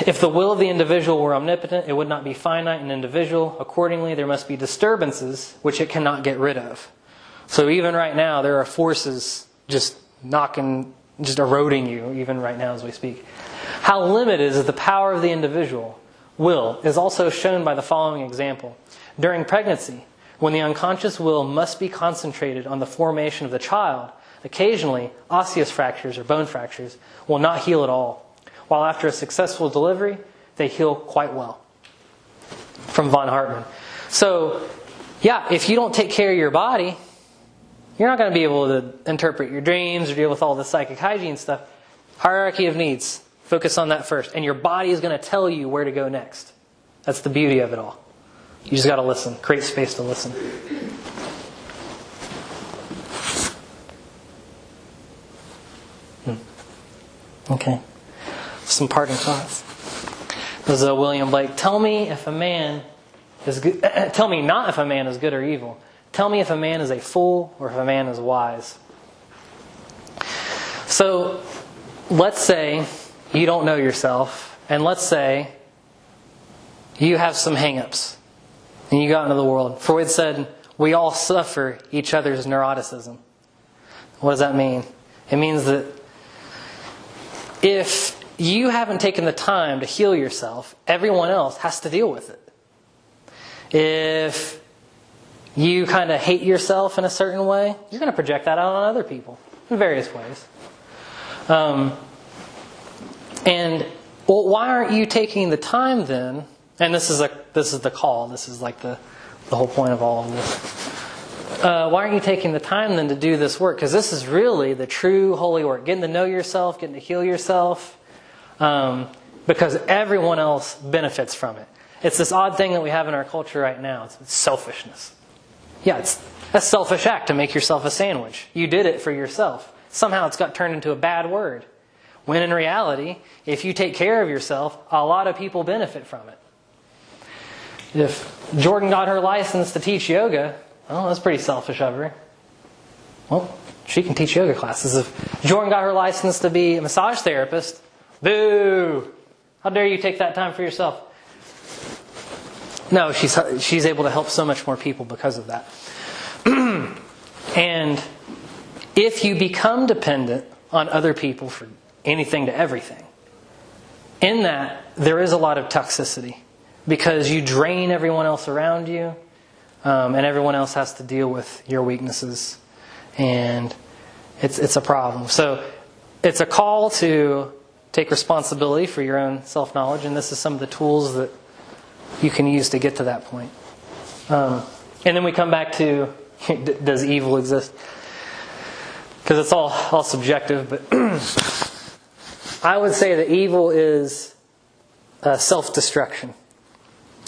If the will of the individual were omnipotent, it would not be finite and individual. Accordingly, there must be disturbances which it cannot get rid of. So even right now, there are forces just knocking just eroding you, even right now as we speak. How limited is the power of the individual will is also shown by the following example. During pregnancy, when the unconscious will must be concentrated on the formation of the child, occasionally osseous fractures or bone fractures will not heal at all, while after a successful delivery, they heal quite well. From von Hartmann. So, yeah, if you don't take care of your body, you're not going to be able to interpret your dreams or deal with all the psychic hygiene stuff. Hierarchy of needs. Focus on that first. And your body is going to tell you where to go next. That's the beauty of it all. You just got to listen. Create space to listen. Okay. Some parting thoughts. This is William Blake. Tell me if a man is good. Tell me not if a man is good or evil. Tell me if a man is a fool or if a man is wise. So, let's say you don't know yourself, and let's say you have some hang-ups, and you got into the world. Freud said, we all suffer each other's neuroticism. What does that mean? It means that if you haven't taken the time to heal yourself, everyone else has to deal with it. If you kind of hate yourself in a certain way, you're going to project that out on other people in various ways. And well, why aren't you taking the time then? And this is the call. This is like the whole point of all of this. Why aren't you taking the time then to do this work? Because this is really the true holy work. Getting to know yourself, getting to heal yourself. Because everyone else benefits from it. It's this odd thing that we have in our culture right now. It's selfishness. Yeah, it's a selfish act to make yourself a sandwich. You did it for yourself. Somehow it's got turned into a bad word. When in reality, if you take care of yourself, a lot of people benefit from it. If Jordan got her license to teach yoga, well, that's pretty selfish of her. Well, she can teach yoga classes. If Jordan got her license to be a massage therapist, boo! How dare you take that time for yourself? No, she's able to help so much more people because of that. And if you become dependent on other people for anything to everything, in that there is a lot of toxicity because you drain everyone else around you, and everyone else has to deal with your weaknesses, and it's a problem. So it's a call to take responsibility for your own self-knowledge, and this is some of the tools that you can use to get to that point. And then we come back to, does evil exist? Because it's all subjective, but I would say that evil is self-destruction.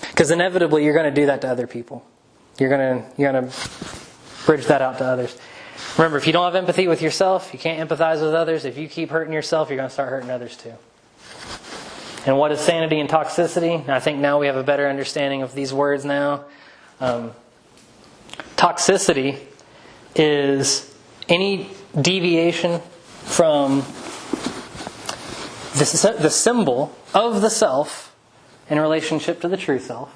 Because inevitably you're going to do that to other people. You're going to bridge that out to others. Remember, if you don't have empathy with yourself, you can't empathize with others. If you keep hurting yourself, you're going to start hurting others too. And what is sanity and toxicity? I think now we have a better understanding of these words now. Toxicity is any deviation from the symbol of the self in relationship to the true self.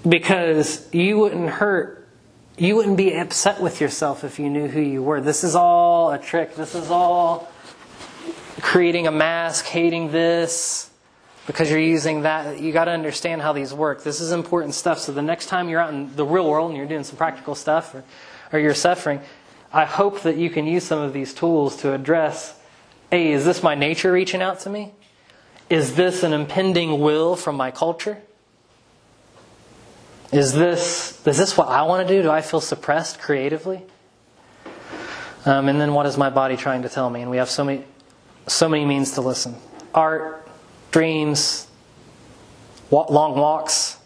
Because you wouldn't be upset with yourself if you knew who you were. This is all a trick. This is all creating a mask, hating this, because you're using that. You got to understand how these work. This is important stuff. So the next time you're out in the real world and you're doing some practical stuff or you're suffering, I hope that you can use some of these tools to address, hey, is this my nature reaching out to me? Is this an impending will from my culture? Is this what I want to do? Do I feel suppressed creatively? And then what is my body trying to tell me? And we have so many means to listen. Art, dreams, long walks,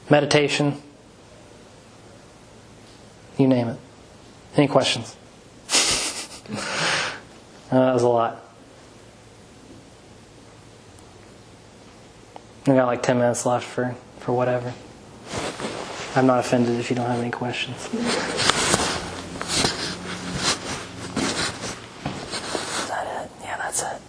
meditation, you name it. Any questions? That was a lot. We got like 10 minutes left for whatever. I'm not offended if you don't have any questions. Is that it? Yeah, that's it.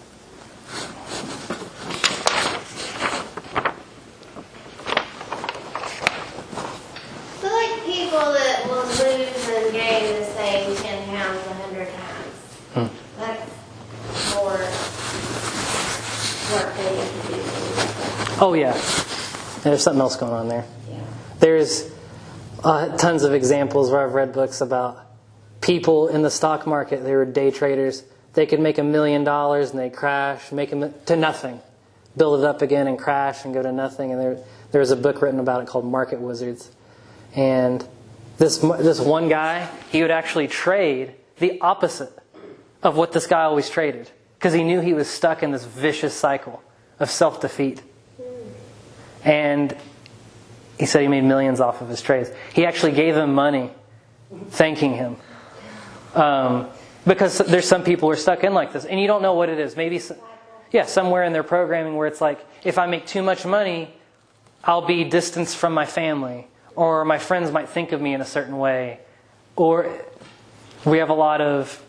I feel like people that will lose and gain the same 10 pounds Oh yeah, there's something else going on there. Yeah. There's tons of examples where I've read books about people in the stock market. They were day traders. They could make $1 million and they crash, make them to nothing, build it up again and crash and go to nothing. And there was a book written about it called Market Wizards. And this one guy, he would actually trade the opposite of what this guy always traded, because he knew he was stuck in this vicious cycle of self-defeat. And he said he made millions off of his trades. He actually gave them money thanking him. Because there's some people who are stuck in like this, and you don't know what it is. Maybe, somewhere in their programming where it's like, if I make too much money, I'll be distanced from my family, or my friends might think of me in a certain way. Or we have a lot of,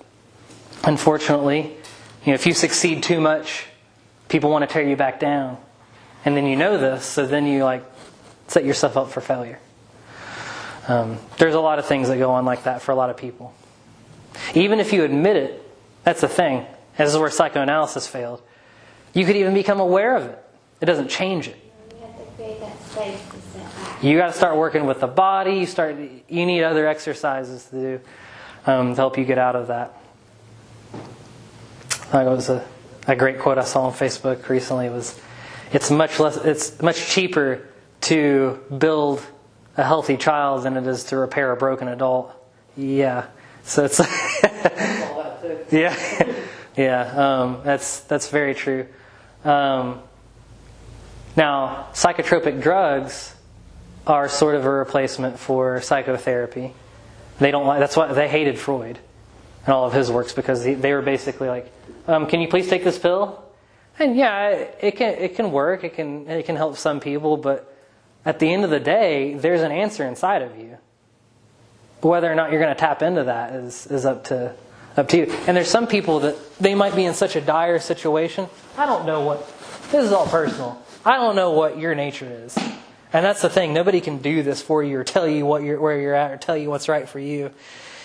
unfortunately, if you succeed too much, people want to tear you back down. And then you know this, so then you set yourself up for failure. There's a lot of things that go on like that for a lot of people. Even if you admit it, that's the thing. This is where psychoanalysis failed. You could even become aware of it. It doesn't change it. You have to create that space to set back. You got to start working with the body. You need other exercises to do to help you get out of that. It was a great quote I saw on Facebook recently. It's much cheaper to build a healthy child than it is to repair a broken adult. Yeah. So it's that's very true. Now, psychotropic drugs are sort of a replacement for psychotherapy. That's why they hated Freud and all of his works, because they were basically like, can you please take this pill? And yeah, it can work. It can help some people, but at the end of the day, there's an answer inside of you. Whether or not you're going to tap into that is up to you. And there's some people that they might be in such a dire situation. I don't know this is all personal. I don't know what your nature is. And that's the thing. Nobody can do this for you or tell you where you're at or tell you what's right for you.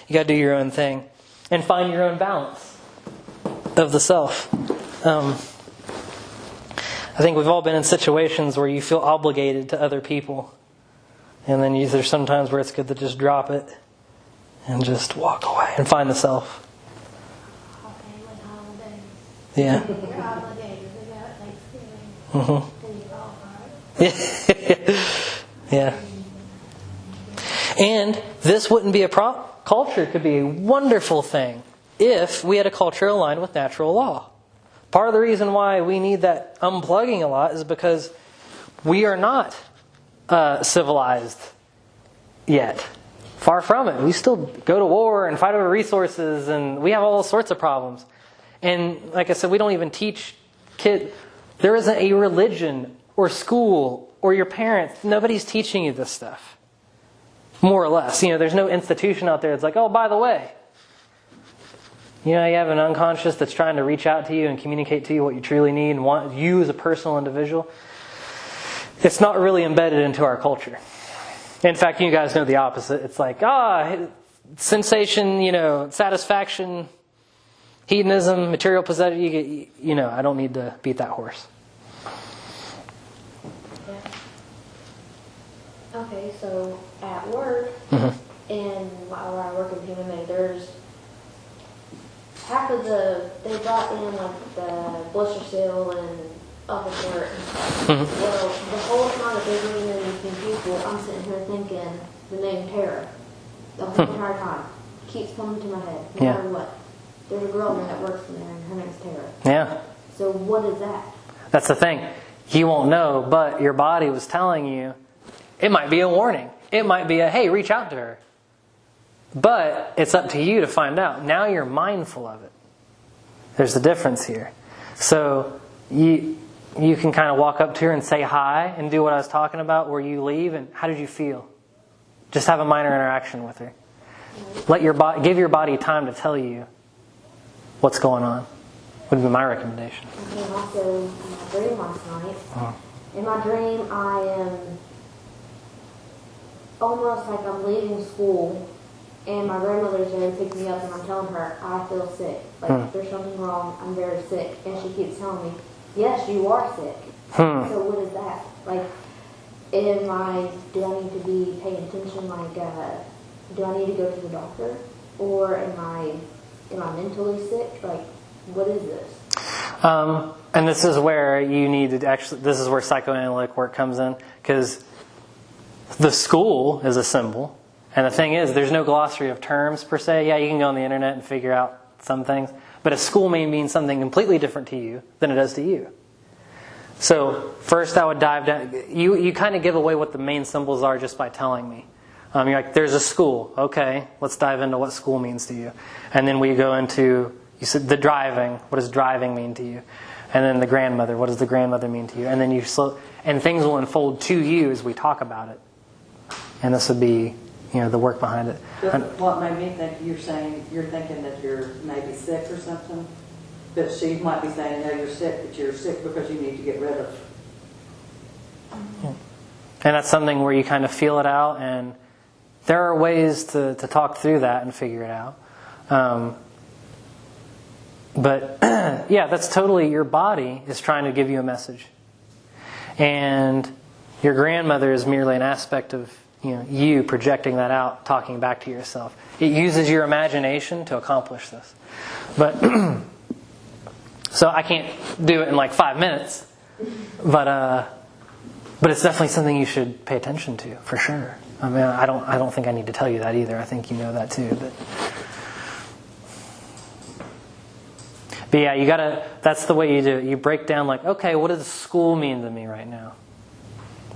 You got to do your own thing and find your own balance of the self. I think we've all been in situations where you feel obligated to other people. And then there's sometimes where it's good to just drop it and just walk away and find the self. Okay, with holidays. Yeah. You're obligated. We got Thanksgiving. Mm-hmm. Yeah. And this wouldn't be a culture could be a wonderful thing if we had a culture aligned with natural law. Part of the reason why we need that unplugging a lot is because we are not civilized yet. Far from it. We still go to war and fight over resources, and we have all sorts of problems. And like I said, we don't even teach kids. There isn't a religion or school or your parents. Nobody's teaching you this stuff. More or less. There's no institution out there that's like, oh, by the way, you have an unconscious that's trying to reach out to you and communicate to you what you truly need and want you as a personal individual. It's not really embedded into our culture. In fact, you guys know the opposite. It's like, sensation, satisfaction, hedonism, material possession. I don't need to beat that horse. Yeah. Okay, so at work, and while I work in human made, there's half of they brought in like the blister seal and officer and stuff. Well, the whole time that they're bringing in these new people, I'm sitting here thinking the name Tara. The whole entire time. Keeps coming to my head, no matter what. There's a girl there that works in there, and her name's Tara. Yeah. So what is that? That's the thing. You won't know, but your body was telling you. It might be a warning. It might be hey, reach out to her. But it's up to you to find out. Now you're mindful of it. There's a difference here. So you can kind of walk up to her and say hi and do what I was talking about where you leave. And how did you feel? Just have a minor interaction with her. Give your body time to tell you what's going on. Would be my recommendation. And also, in my dream last night, in my dream I am almost like I'm leaving school and my grandmother's there to pick me up and I'm telling her I feel sick. Like there's something wrong, I'm very sick. And she keeps telling me, yes, you are sick. So what is that? Like, do I need to be paying attention? Like, do I need to go to the doctor? Or am I mentally sick? Like, what is this? And this is where you need to this is where psychoanalytic work comes in, because the school is a symbol. And the thing is, there's no glossary of terms per se. Yeah, you can go on the internet and figure out some things. But a school may mean something completely different to you than it does to you. So first I would dive down. You kind of give away what the main symbols are just by telling me. You're like, there's a school. Okay, let's dive into what school means to you. And then we go into, you said the driving. What does driving mean to you? And then the grandmother. What does the grandmother mean to you? And then and things will unfold to you as we talk about it. And this would be, the work behind it. What made me think you're thinking that you're maybe sick or something? But she might be saying, no, you're sick, but you're sick because you need to get rid of. Yeah. And that's something where you kind of feel it out, and there are ways to talk through that and figure it out. But yeah, that's totally, your body is trying to give you a message. And your grandmother is merely an aspect of you projecting that out, talking back to yourself. It uses your imagination to accomplish this. But so I can't do it in like 5 minutes, but it's definitely something you should pay attention to, for sure. I mean, I don't think I need to tell you that either. I think you know that too. But yeah, that's the way you do it. You break down like, okay, what does school mean to me right now?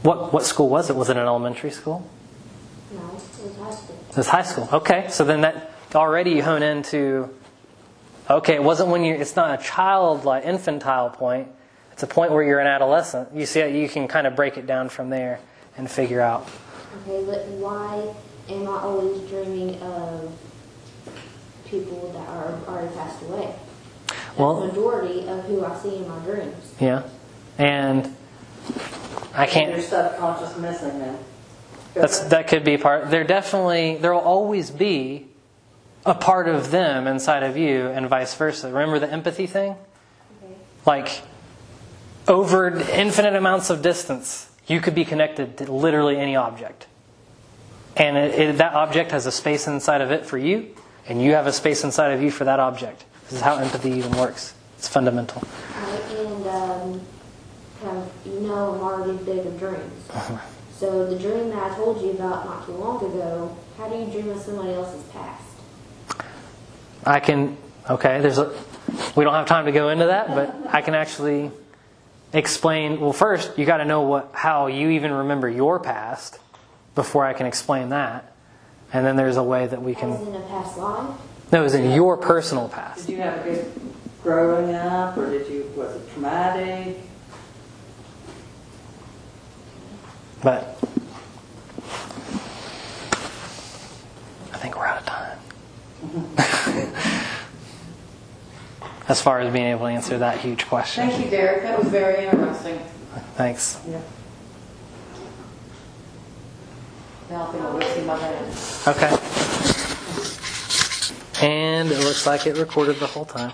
What school was it? Was it an elementary school? No, it was high school. It was high school. Okay, so then that already you hone into, okay, it's not a childlike, infantile point. It's a point where you're an adolescent. You see, you can kind of break it down from there and figure out. Okay, but why am I always dreaming of people that are already passed away? That's the majority of who I see in my dreams. Yeah, and I can't. Your subconscious missing them. That could be part. There will always be a part of them inside of you, and vice versa. Remember the empathy thing? Okay. Like, over infinite amounts of distance, you could be connected to literally any object. And that object has a space inside of it for you, and you have a space inside of you for that object. This is how empathy even works. It's fundamental. And I'm already big of dreams. So the dream that I told you about not too long ago, how do you dream of somebody else's past? We don't have time to go into that, but I can actually explain. Well, first, you got to know how you even remember your past before I can explain that. And then there's a way that we can... As in a past life? No, it was in your personal past. Did you have a good growing up, or was it traumatic? But I think we're out of time. As far as being able to answer that huge question. Thank you, Derek. That was very interesting. Thanks. Yeah. Now I think I'll go see my dad. Okay. And it looks like it recorded the whole time.